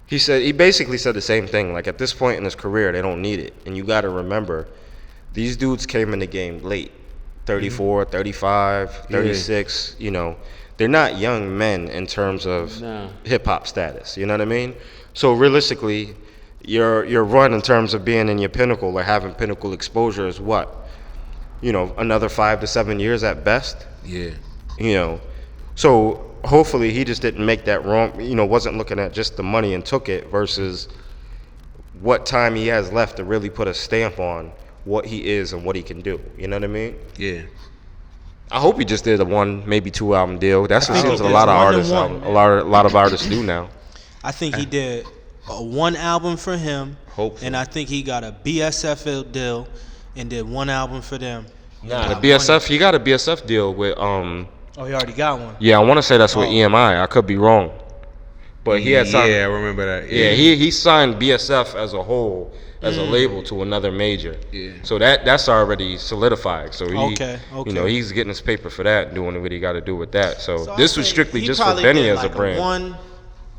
He basically said the same thing. Like, at this point in his career, they don't need it. And you got to remember, these dudes came in the game late, 34, 35, 36. You know, they're not young men in terms of hip hop status. You know what I mean? So realistically, your run in terms of being in your pinnacle or having pinnacle exposure is what? You know, another 5 to 7 years at best. Yeah. You know, so hopefully he just didn't make that wrong. You know, wasn't looking at just the money and took it versus what time he has left to really put a stamp on what he is and what he can do. You know what I mean? Yeah. I hope he just did a 1, maybe 2 album deal. That's what I think seems he a lot did of one and artists, one. a lot of artists do now. I think he did a 1 album for him, Hopefully. and I think he got a BSF deal and did 1 album for them. Nah, the BSF, he got a BSF deal with Oh, he already got one. yeah, I want to say that's with EMI. I could be wrong, but he had signed. Yeah, I remember that. Yeah, he signed BSF as a whole, as a label, to another major. Yeah. So that's already solidified. So Okay. you know, he's getting his paper for that, doing what he got to do with that. So, So this I was think strictly he just for probably Benny did as a like brand. 1,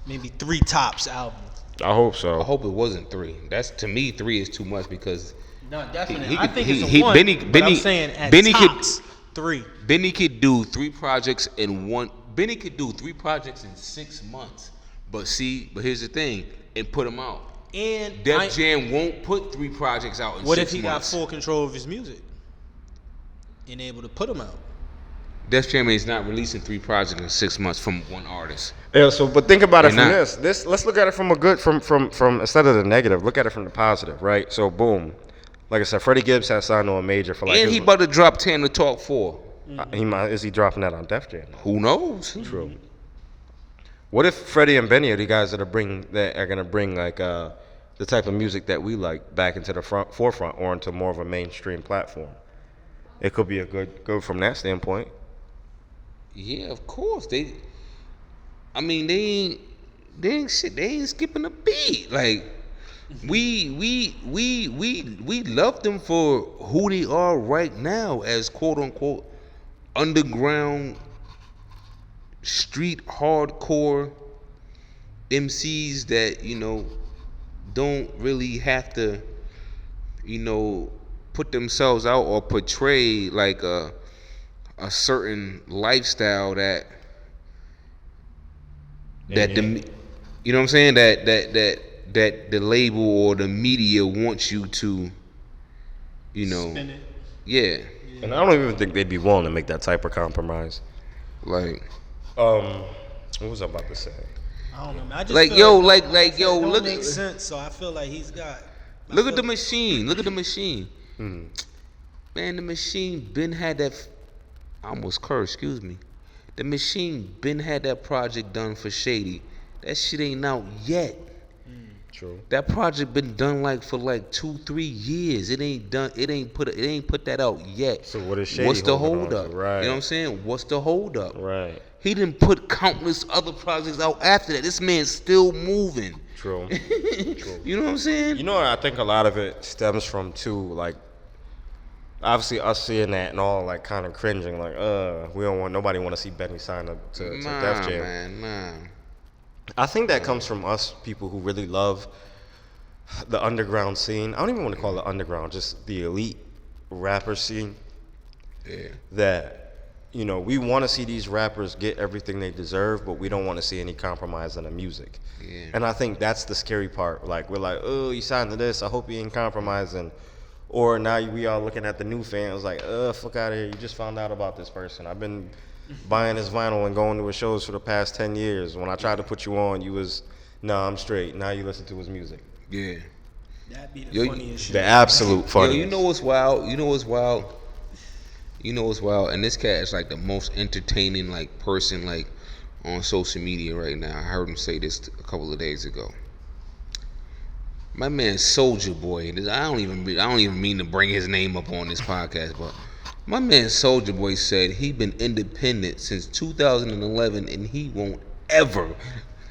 maybe 3 tops album. I hope I so. hope it wasn't 3. That's, to me, 3 is too much, because No, definitely. He I could- think he- it's he- a 1. But I'm saying at tops, 3. Benny could do 3 projects in one. Benny could do 3 projects in 6 months. But here's the thing, and put them out. And Def Jam won't put 3 projects out in 6 months. what if he got full control of his music? and able to put them out. Def Jam is not releasing 3 projects in 6 months from one artist. Yeah. So, but think about it They're from not. this. Let's look at it from a good from instead of the negative. Look at it from the positive, right? So, boom. Like I said, Freddie Gibbs has signed on a major for like. And he about to drop 10 to Talk 4. Is he dropping that on Def Jam? Who knows? True. What if Freddie and Benny are the guys that are gonna bring like the type of music that we like back into the forefront or into more of a mainstream platform? It could be a good from that standpoint. Yeah, of course. They ain't shit. They ain't skipping a beat. Like we love them for who they are right now as quote unquote underground street hardcore MCs that, don't really have to, put themselves out or portray like a certain lifestyle that the, you know what I'm saying, that the label or the media wants you to, Spin it. yeah, And I don't even think they'd be willing to make that type of compromise. like What was I about to say? I don't know, man. I just Like, feel yo, like like, yo, it don't look- make sense. So I feel like he's got. look at the machine. Look at the machine. Hmm. Man, the machine been had that. I almost cursed. Excuse me. The machine been had that project done for Shady. That shit ain't out yet. True. That project been done like for like 2-3 years. It ain't done. It ain't put that out yet. So what is Shady What's the holding hold on up? to? Right. You know what I'm saying? What's the hold up? Right. He didn't put countless other projects out after that. This man's still moving. True. True. You know what I'm saying? You know, I think a lot of it stems from too, like, obviously us seeing that and all, like, kind of cringing, like, nobody want to see Benny sign up to Def Jam. Man, nah. I think that comes from us people who really love the underground scene. I don't even want to call it underground, just the elite rapper scene. Yeah. That, we want to see these rappers get everything they deserve, but we don't want to see any compromise in the music. Yeah. And I think that's the scary part. Like, we're like, oh, you signed to this, I hope you ain't compromising. Or now we are looking at the new fans like, fuck out of here, you just found out about this person. I've been buying his vinyl and going to his shows for the past 10 years. When I tried to put you on, you was, nah, I'm straight. Now you listen to his music. Yeah. That'd be the Yo, funniest shit. The absolute funniest. Yo, you know what's wild? And this cat is like the most entertaining like person like on social media right now. I heard him say this a couple of days ago. My man Soldier Boy. I don't even mean to bring his name up on this podcast, but my man Soldier Boy said he been independent since 2011 and he won't ever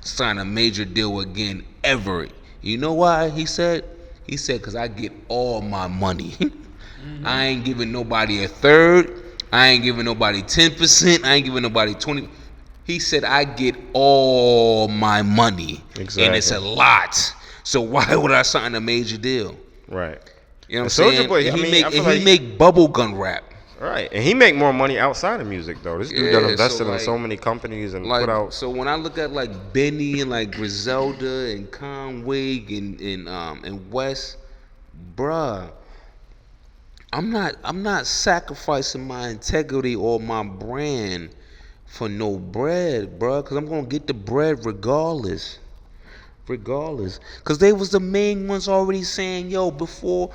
sign a major deal again ever. You know why? He said because I get all my money. I ain't giving nobody a third. I ain't giving nobody 10%. I ain't giving nobody 20%. He said I get all my money. Exactly. And it's a lot. So why would I sign a major deal? Right. You know what I'm Soulja saying? Boy, And I he mean, make I feel and he like- make bubblegum rap. Right. And he make more money outside of music, though. This dude done Yeah, invested so, in like- so many companies and Like, put out. so when I look at like Benny and like Griselda and Conway and West, bruh, I'm not sacrificing my integrity or my brand for no bread, bruh, because I'm gonna get the bread regardless. Because they was the main ones already saying, before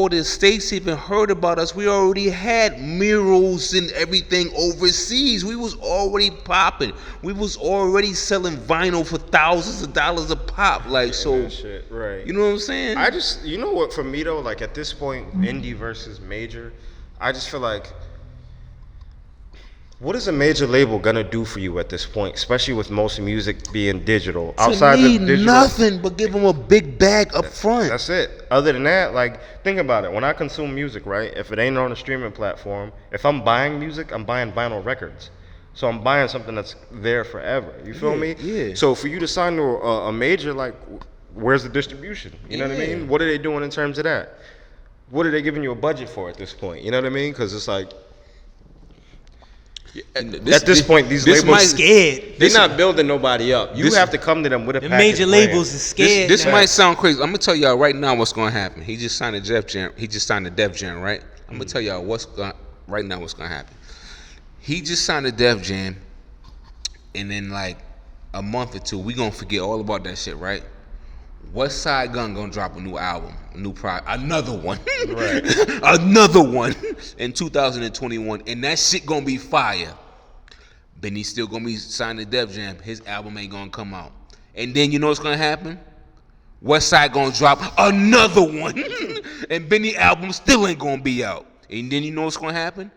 the states even heard about us, we already had murals and everything overseas. We was already popping. We was already selling vinyl for thousands of dollars a pop. Like, so, That shit, right. you know what I'm saying? I just, you know what, for me though, like at this point, indie versus major, I just feel like, what is a major label gonna do for you at this point, especially with most music being digital? Outside need the digital, nothing but give them a big bag up front. that's it. Other than that, like, think about it. When I consume music, right, if it ain't on a streaming platform, if I'm buying music, I'm buying vinyl records. So I'm buying something that's there forever. You feel me? yeah. So for you to sign to a major, like, where's the distribution? You know what I Yeah. mean? What are they doing in terms of that? What are they giving you a budget for at this point? You know what I mean? Because it's like, at this point, these labels Scared. they're not building nobody up. You have to come to them with a The package major plan. labels is scared. This now. might sound crazy. I'm gonna tell y'all right now what's gonna happen. He just signed a Def Jam. He just signed a Def Jam, right? I'm gonna tell y'all right now what's gonna happen. He just signed a Def Jam, and then like a month or two, we gonna forget all about that shit, right? West Side Gun gonna drop a new album, another one, Right. another one in 2021, and that shit gonna be fire. Benny still gonna be signed to Def Jam. His album ain't gonna come out, and then you know what's gonna happen? West Side gonna drop another one, and Benny album still ain't gonna be out. And then you know what's gonna happen?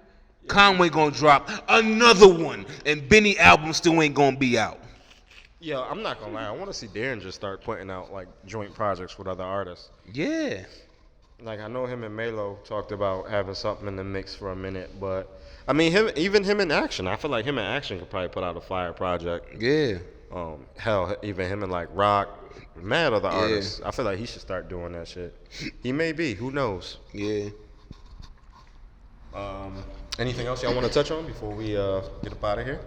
Conway gonna drop another one, and Benny album still ain't gonna be out. Yeah, I'm not gonna lie. I want to see Darren just start putting out like joint projects with other artists. Yeah. Like I know him and Melo talked about having something in the mix for a minute, but I mean even him in Action. I feel like him in Action could probably put out a fire project. Yeah. Hell, even him and like Rock, mad other artists. I feel like he should start doing that shit. He may be. Who knows? Yeah. Anything else y'all want to touch on before we get up out of here?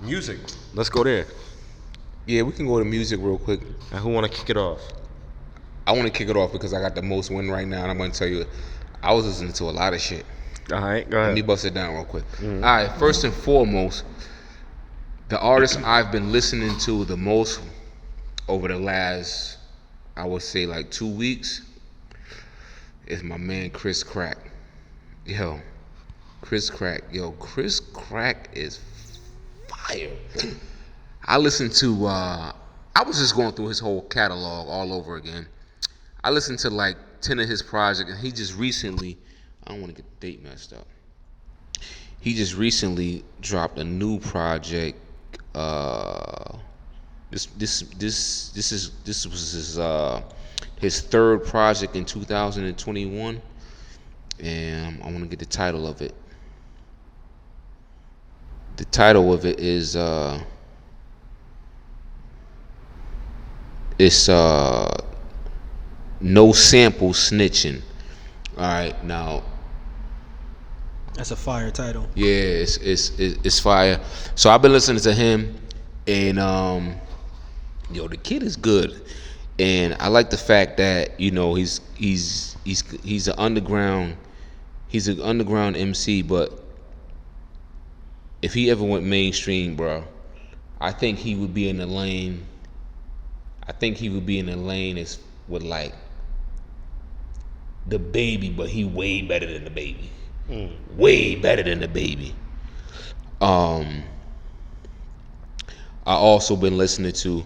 Music. Let's go there. Yeah, we can go to music real quick. And who want to kick it off? I want to kick it off because I got the most win right now, and I'm going to tell you, I was listening to a lot of shit. All right, go Let ahead. me bust it down real quick. All right, first and foremost, the artist I've been listening to the most over the last, I would say, like 2 weeks is my man Chris Crack. Chris Crack is fire. I listened to, I was just going through his whole catalog all over again. I listened to like 10 of his projects, and he just recently, I don't want to get the date messed up. He just recently dropped a new project. This was his third project in 2021, and I want to get the title of it. The title of it is No Sample Snitching. All right, now. That's a fire title. Yeah, it's fire. So I've been listening to him, and the kid is good, and I like the fact that he's an underground MC, but if he ever went mainstream, bro, I think he would be in the lane. As with like the Baby, but he way better than the Baby. Way better than the Baby. I also been listening to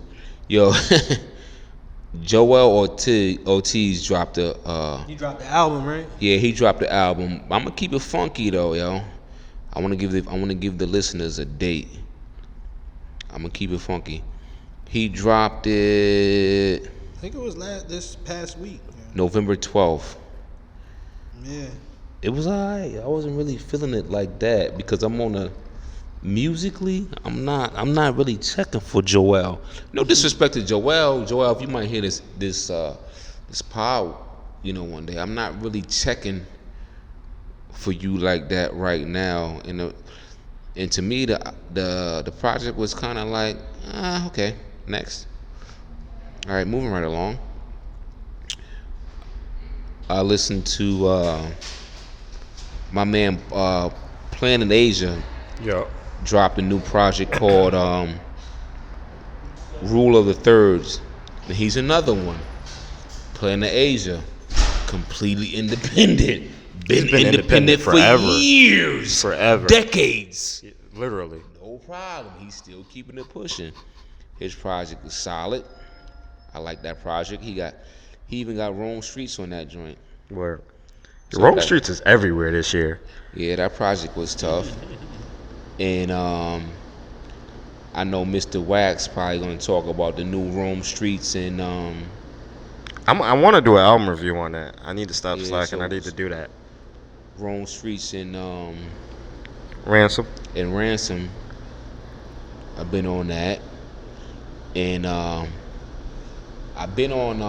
Joel Ortiz dropped He dropped the album, right? Yeah, he dropped the album. I'm gonna keep it funky though, yo. I wanna give the listeners a date. I'm gonna keep it funky. He dropped it I think it was this past week. November 12th. Yeah. It was alright. I wasn't really feeling it like that because I'm on a musically. I'm not really checking for Joel. No disrespect to Joel. Joel, if you might hear this pod, one day. I'm not really checking for you like that right now. And to me, the project was kind of like, okay, next. All right, moving right along. I listened to my man Planet Asia. Yeah. Dropped a new project called Rule of the Thirds. And he's another one. Planet Asia, completely independent. Been independent for forever. Years. Forever. Decades. Literally. No problem. He's still keeping it pushing. His project is solid. I like that project. He even got Rome Streets on that joint. Where So Rome that- Streets is everywhere this year. Yeah, that project was tough. And I know Mr. Wax probably gonna talk about the new Rome Streets and I want to do an album review on that. I need to stop Yeah, slacking. so- I need to do that. Rome Streets and Ransom. Ransom. I've been on that, and I've been on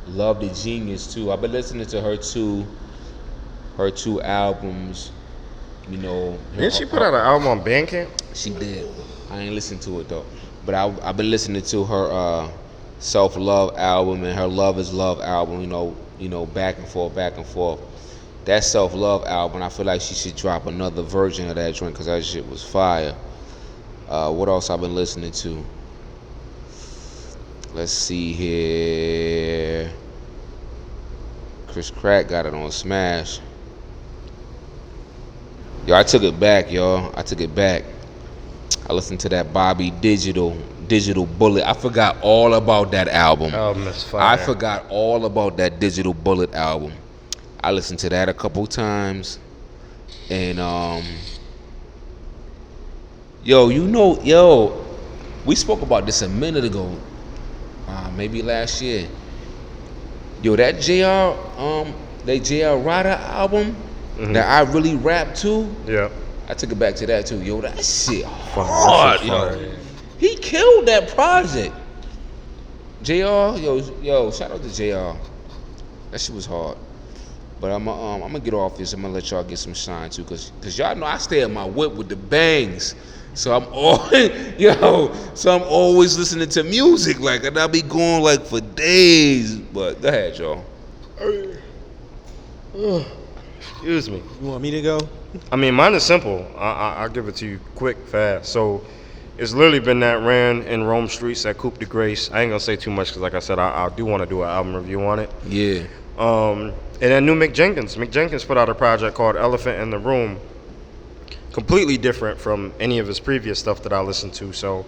Love the Genius too. I've been listening to her two albums. Didn't she put out an album on Bandcamp? She did. I ain't listened to it though, but I've been listening to her Self Love album and her Love Is Love album. you know, back and forth, back and forth. That Self Love album, I feel like she should drop another version of that joint because that shit was fire. What else I've been listening to? Let's see here. Chris Crack got it on Smash. Yo, I took it back, y'all. I took it back. I listened to that Bobby Digital Bullet. I forgot all about that album. That's fire. I forgot all about that Digital Bullet album. I listened to that a couple times. And we spoke about this a minute ago. Maybe last year. Yo, that JR Ryder album that I really rap to. Yeah. I took it back to that too. Yo, that shit hard, yo. Fire. He killed that project. JR, yo, shout out to JR. That shit was hard. But I'm gonna get off this. I'm gonna let y'all get some shine too, cause y'all know I stay at my whip with the bangs. So I'm always listening to music, like, and I'll be going like for days. But go ahead, y'all. Excuse me. You want me to go? I mean, mine is simple. I'll give it to you quick, fast. So it's literally been that ran in Rome Streets at Coupe de Grace. I ain't gonna say too much because, like I said, I do want to do an album review on it. Yeah. And then new Mick Jenkins. Mick Jenkins put out a project called Elephant in the Room. Completely different from any of his previous stuff that I listened to. So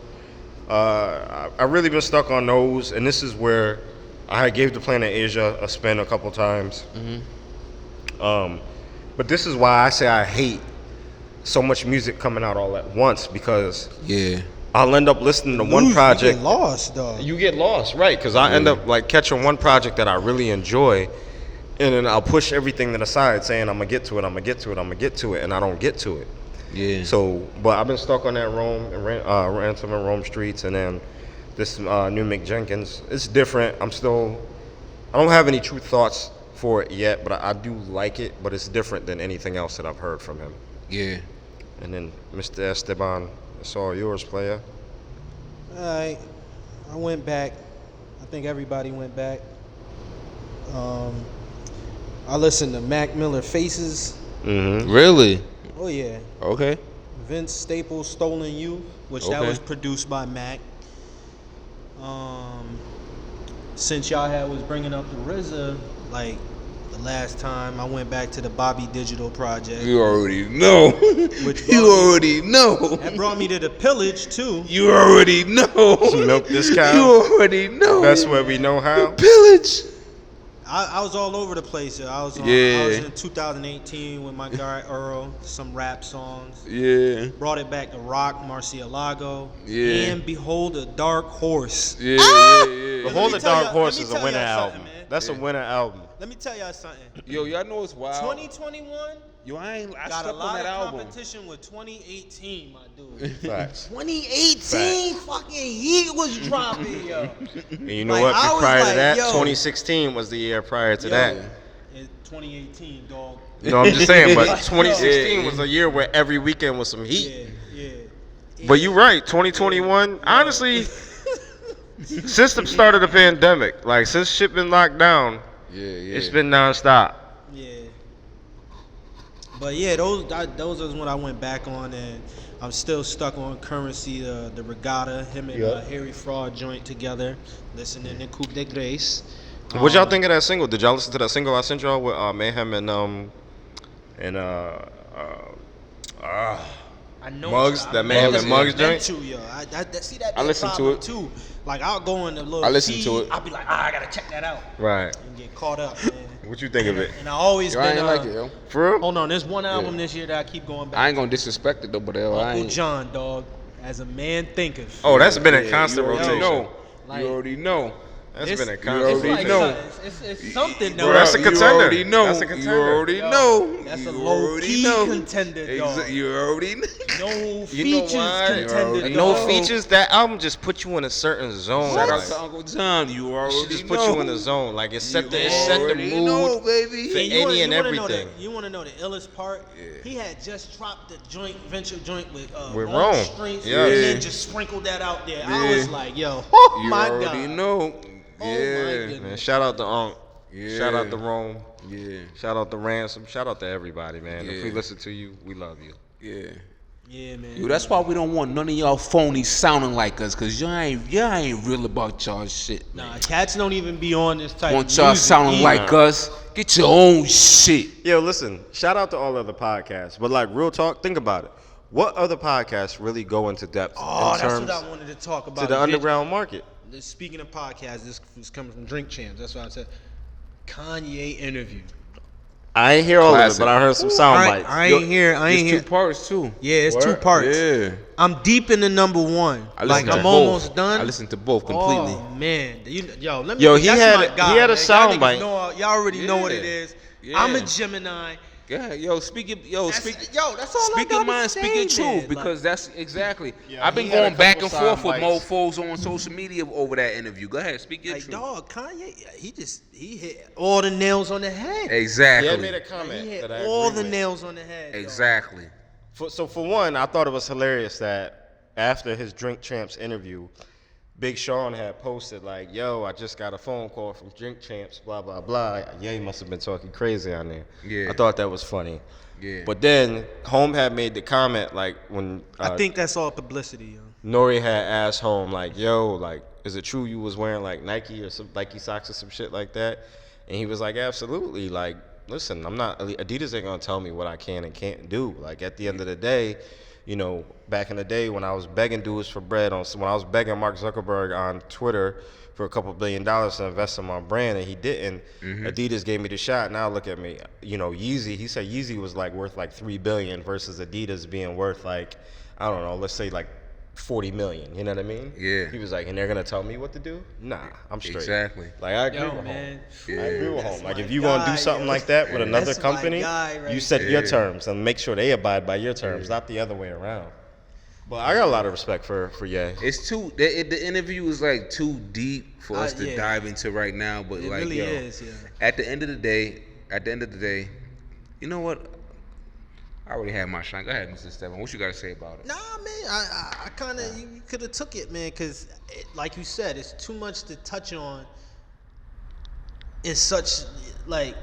I really been stuck on those. And this is where I gave the Planet Asia a spin a couple times. But this is why I say I hate so much music coming out all at once, because I'll end up listening to one project. You get lost, dog. You get lost, right? Because I end up like catching one project that I really enjoy, and then I'll push everything to the side, saying I'm gonna get to it, and I don't get to it. Yeah. So, but I've been stuck on that Ransom and Rome Streets, and then this new Mick Jenkins. It's different. I don't have any true thoughts for it yet, but I do like it. But it's different than anything else that I've heard from him. Yeah. And then Mr. Esteban, it's all yours, player. Alright, I went back. I think everybody went back. I listened to Mac Miller Faces. Really? Oh yeah. Okay. Vince Staples Stolen You, which that Okay. was produced by Mac. Since y'all was bringing up the RZA, like the last time I went back to the Bobby Digital project. You already know. That brought me to the Pillage too. You already know. Milk this cow. You already know. Best way we know how. Pillage. I was all over the place. I was Yeah. in 2018 with my guy Earl, some rap songs. Yeah. Brought it back to rock, Marcialago. Yeah. And Behold a Dark Horse. Yeah. Behold the tell Dark y'all- Horse let me is a tell winner y'all album. something, man. That's a winner album. Let me tell y'all something. Yo, y'all know it's wild. 2021 Yo, I got slept a on lot that of album. competition with 2018, my dude. Facts. 2018 fucking heat was dropping, yo. And you know Like, what? I was Prior to like, that, yo. 2016 was the year prior to Yo, that. in 2018, dog. No, I'm just saying, but Yo. 2016 was a year where every weekend was some heat. Yeah. But you're right, 2021, honestly, since the start of the pandemic, like since shit been locked down, it's been nonstop. Yeah. But yeah, those are when I went back on, and I'm still stuck on Currency, the Regatta, him and Harry Fraud joint together, listening to Coupe de Grace. What y'all think of that single? Did y'all listen to that single I sent y'all with Mayhem and I know Muggs, I that meant Mayhem to, and Muggs I meant joint? to, yo. I see that. I listened to it. too. Like I'll go in the little. I listened to feed, it. I'll be like, I gotta check that out, Right. and get caught up, man. What you think of it? And I always Yo, I been ain't like it, yo. For real? Hold on, there's one album this year that I keep going back. I ain't gonna disrespect it though, but I Uncle ain't. John, dog, as a man thinketh. Oh, that's been a Yeah, constant you already rotation. know. Like- You already know. That's It's- been a It's constant already like know. it's something though. Bro, that's a You contender. already know. That's a You contender. already Yo, know. that's You a low already key know. contender, dog. You already know. No You know features why? contender, And no dog. features. That album just put you in a certain zone. Shout out like, to Uncle John. You it already should just know. put you in the zone. Like it set the already mood. know, baby. for And any and wanna know everything. you want to know the illest part? Yeah. He had just dropped the venture joint with With Rome Rome. Streets, Yeah. and then just sprinkled that out there. I Yeah. was like, yo, oh You my already god. know. Oh my Yeah. goodness. Man, shout out to Unc. Yeah. Shout out to Rome. Yeah. Shout out to Ransom. Shout out to everybody, man. If we Yeah. listen to you, we love you. Yeah. Yeah, man. Yo, that's why we don't want none of y'all phonies sounding like us, cause y'all ain't real about y'all shit. Man. Nah, cats don't even be on this type Want of y'all music sounding either. like us? Get your own shit. Yo, listen. Shout out to all other podcasts, but like real talk, think about it. What other podcasts really go into depth Oh, in that's terms what I wanted to talk about. to the underground market? Speaking of podcasts, this was coming from Drink Champs. That's what I said. Kanye interview. I ain't hear all of it, Classic. but I heard some sound I bites. ain't hear. It's two parts too. Yeah, it's two Word? parts. Yeah. I'm deep in the number one. I Like listened to I'm both. almost done. I listened to both completely. Oh man, let me. Yo, he that's had my a- guy, he had a man. sound y'all bite. niggas y'all already know what it Yeah. is. Yeah. I'm a Gemini. Yeah, yo, speak your, yo, That's- speak, yo, that's all I speak your gotta mind, say, speak your truth, man. because that's exactly. Yeah, I've been he had a going back and couple forth with sound bites. mofos on social media over that interview. Go ahead, speak your Like truth. dog, Kanye, he hit all the nails on the head. Exactly. He had made a comment He hit that I all agree the with. nails on the head. dog. Exactly. So for one, I thought it was hilarious that after his Drink Champs interview, Big Sean had posted like, "Yo, I just got a phone call from Drink Champs, blah blah blah." Yeah, he must have been talking crazy on there. Yeah. I thought that was funny. Yeah. But then Home had made the comment like when I think that's all publicity, yo. Nori had asked Home like, "Yo, like, is it true you was wearing like Nike or some Nike socks or some shit like that?" And he was like, "Absolutely. Like, listen, I'm not Adidas ain't gonna tell me what I can and can't do. Like, at the end of the day, you know, back in the day when I was begging dudes for bread when I was begging Mark Zuckerberg on Twitter for a couple $1 billion to invest in my brand, and he didn't. Adidas gave me the shot. Now look at me. You know, Yeezy. He said Yeezy was like worth like $3 billion versus Adidas being worth like, I don't know, let's say like 40 million. You know what I mean? Yeah. He was like, and they're gonna tell me what to do? Nah, I'm straight. Exactly. Like I agree Yo, with man. Home. I agree with That's Home. Like my if you gonna guy, do something yo. like that with another That's my company, guy right you set your there. terms and make sure they abide by your terms, not the other way around. But I got a lot of respect for Ye. It's too. The interview is like too deep for us to yeah. dive into right now. But It like, really yo, is, yeah. at the end of the day, you know what? I already had my shine. Go ahead, Mr. Stephen. What you got to say about it? Nah, man, I kind of you could have took it, man, because like you said, it's too much to touch on. It's such like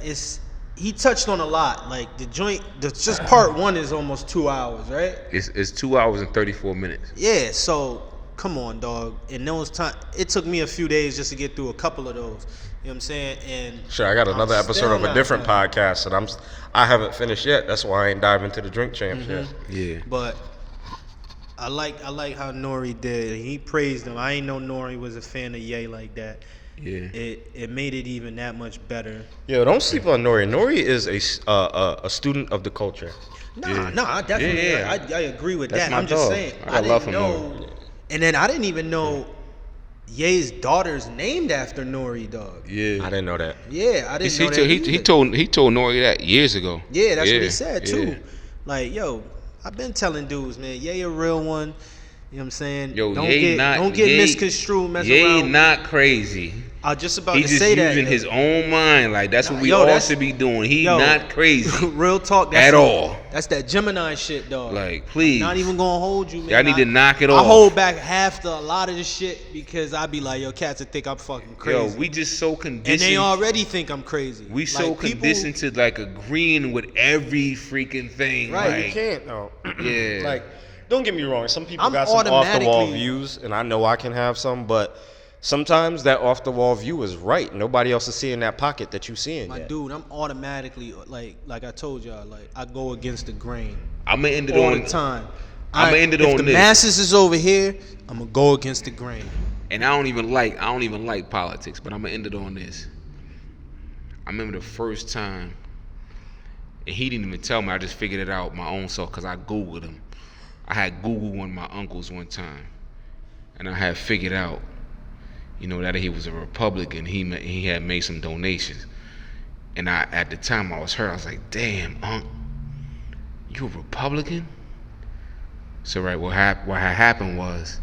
he touched on a lot. Like the joint, just part one is almost 2 hours, right? It's 2 hours and 34 minutes. Yeah, so come on, dog. In those time, it took me a few days just to get through a couple of those. You know what I'm saying? And Sure, I got another I'm episode still of a not different done. podcast that I haven't finished yet. That's why I ain't diving into the Drink Champs yet. Yeah. But I like how Nori did. He praised him. I ain't know Nori was a fan of Ye like that. Yeah. It made it even that much better. Yo, don't sleep on Nori. Nori is a student of the culture. Nah, I definitely Yeah. I agree with That's that. my I'm just dog. saying. I I love didn't him, know. And then I didn't even know Ye's daughter's named after Nori, dog. Yeah. I didn't know that. Yeah, I didn't know that. He either. told Nori that years ago. Yeah, that's what he said too. Yeah. Like, yo, I've been telling dudes, man, Ye a real one. You know what I'm saying? Yo, don't Ye get Ye- misconstrued, mess Ye around. not crazy. I was just about He's to just say that. using his own mind. Like that's what we Yo, all that's- should be doing. He yo, not crazy Real talk. That's at all. That's that Gemini shit, dog. Like, please. Not even gonna hold you, man. Y'all need to knock it I off. hold back a lot of the shit because I be like, yo, cats would think I'm fucking crazy. Yo, we just so and conditioned. they already think I'm crazy. We so Like, people- conditioned to like agreeing with every freaking thing. Right, Like, You can't though. Yeah. Like, don't get me wrong. Some people I'm got some off the wall automatically- views, and I know I can have some, but sometimes that off the wall view is right. Nobody else is seeing that pocket that you seeing. My yet. dude, I'm automatically like I told y'all, like I go against the grain I'm gonna end it all on the time. I'ma end it if on the this. masses is over here, I'm gonna go against the grain. And I don't even like politics, but I'm gonna end it on this. I remember the first time, and he didn't even tell me. I just figured it out my own self because I Googled him. I had Googled one of my uncles one time, and I had figured out, you know, that he was a Republican. He had made some donations, and at the time I was hurt. I was like, "Damn, Unc, you a Republican?" So right, what had happened was,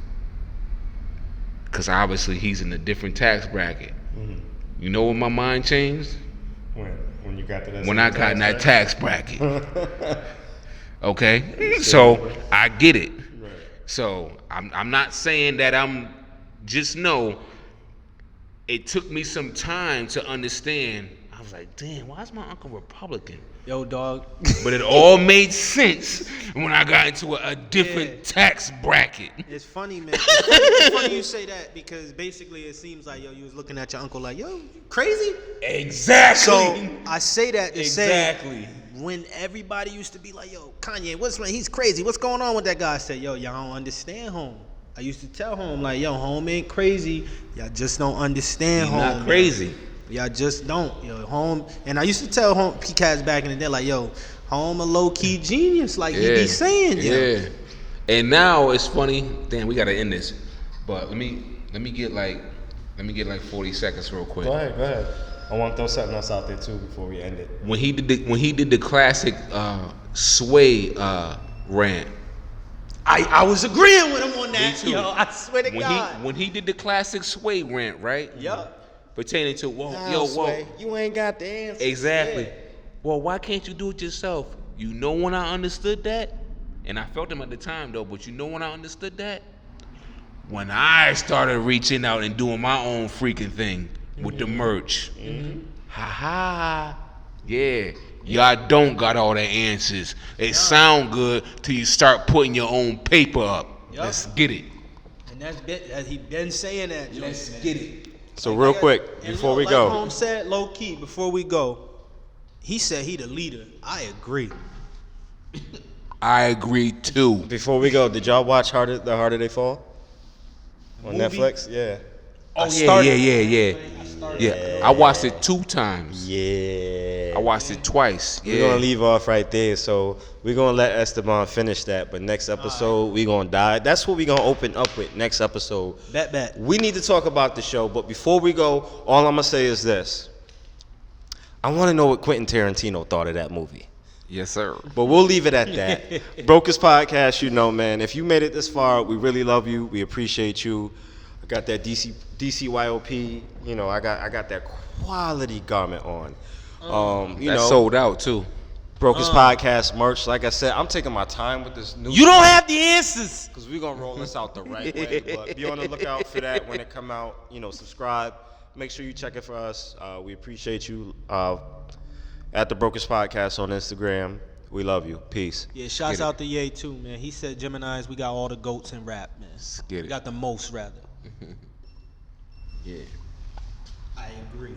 because obviously he's in a different tax bracket. You know when my mind changed? When you got to that. When I got in that tax bracket. Okay? So I get it. So I'm not saying that just know it took me some time to understand I was like, damn, why is my uncle Republican? Yo, dog. But it all made sense when I got into a different tax bracket. It's funny, man. It's funny you say that because basically it seems like, yo, you was looking at your uncle like, yo, you crazy? Exactly. So I say that to Exactly. say when everybody used to be like, yo, Kanye, he's crazy. What's going on with that guy? I said, yo, y'all don't understand home. I used to tell home like, yo, home ain't crazy. Y'all just don't understand He's home. not crazy. Man. Y'all just don't. Yo, home. And I used to tell home P-Cats back in the day like, yo, home a low-key genius. Like he be saying, yo. Yeah. And now it's funny. Damn, we gotta end this. But let me get like 40 seconds real quick. Go ahead. I want to throw something else out there too before we end it. When he did the classic Sway rant. I was agreeing with him on that. Me too. Yo, I swear to God. When he did the classic Sway rant, right? Yup. Pertaining to whoa. You ain't got the answer. Exactly. Yeah. Well, why can't you do it yourself? You know when I understood that? And I felt him at the time though, but you know when I understood that? When I started reaching out and doing my own freaking thing with the merch. Ha ha. Yeah. Y'all don't got all the answers. It sound good till you start putting your own paper up. Yup. Let's get it. And he been saying that. Let's get it. So real quick, before we go. Like Holmes said, low key, before we go, he said he the leader. I agree. I agree too. Before we go, did y'all watch The Harder They Fall? On Movie? Netflix? Yeah. Oh yeah. I watched it 2 times. Yeah. I watched it twice. We're going to leave off right there. So we're going to let Esteban finish that. But next episode, we're going to dive. That's what we're going to open up with next episode. Bet. We need to talk about the show. But before we go, all I'm going to say is this. I want to know what Quentin Tarantino thought of that movie. Yes, sir. But we'll leave it at that. Brokest Podcast, you know, man. If you made it this far, we really love you. We appreciate you. I got that DCYOP. You know, I got that quality garment on. That's sold out too. Brokest Podcast merch. Like I said, I'm taking my time with this new. You don't have the answers. Because we're going to roll this out the right way. But be on the lookout for that when it come out. You know, subscribe. Make sure you check it for us. We appreciate you. At the Brokest Podcast on Instagram. We love you. Peace. Yeah, shouts out to Ye too, man. He said Geminis, we got all the goats in rap, man. Get it. We got the most, rather. Yeah. I agree.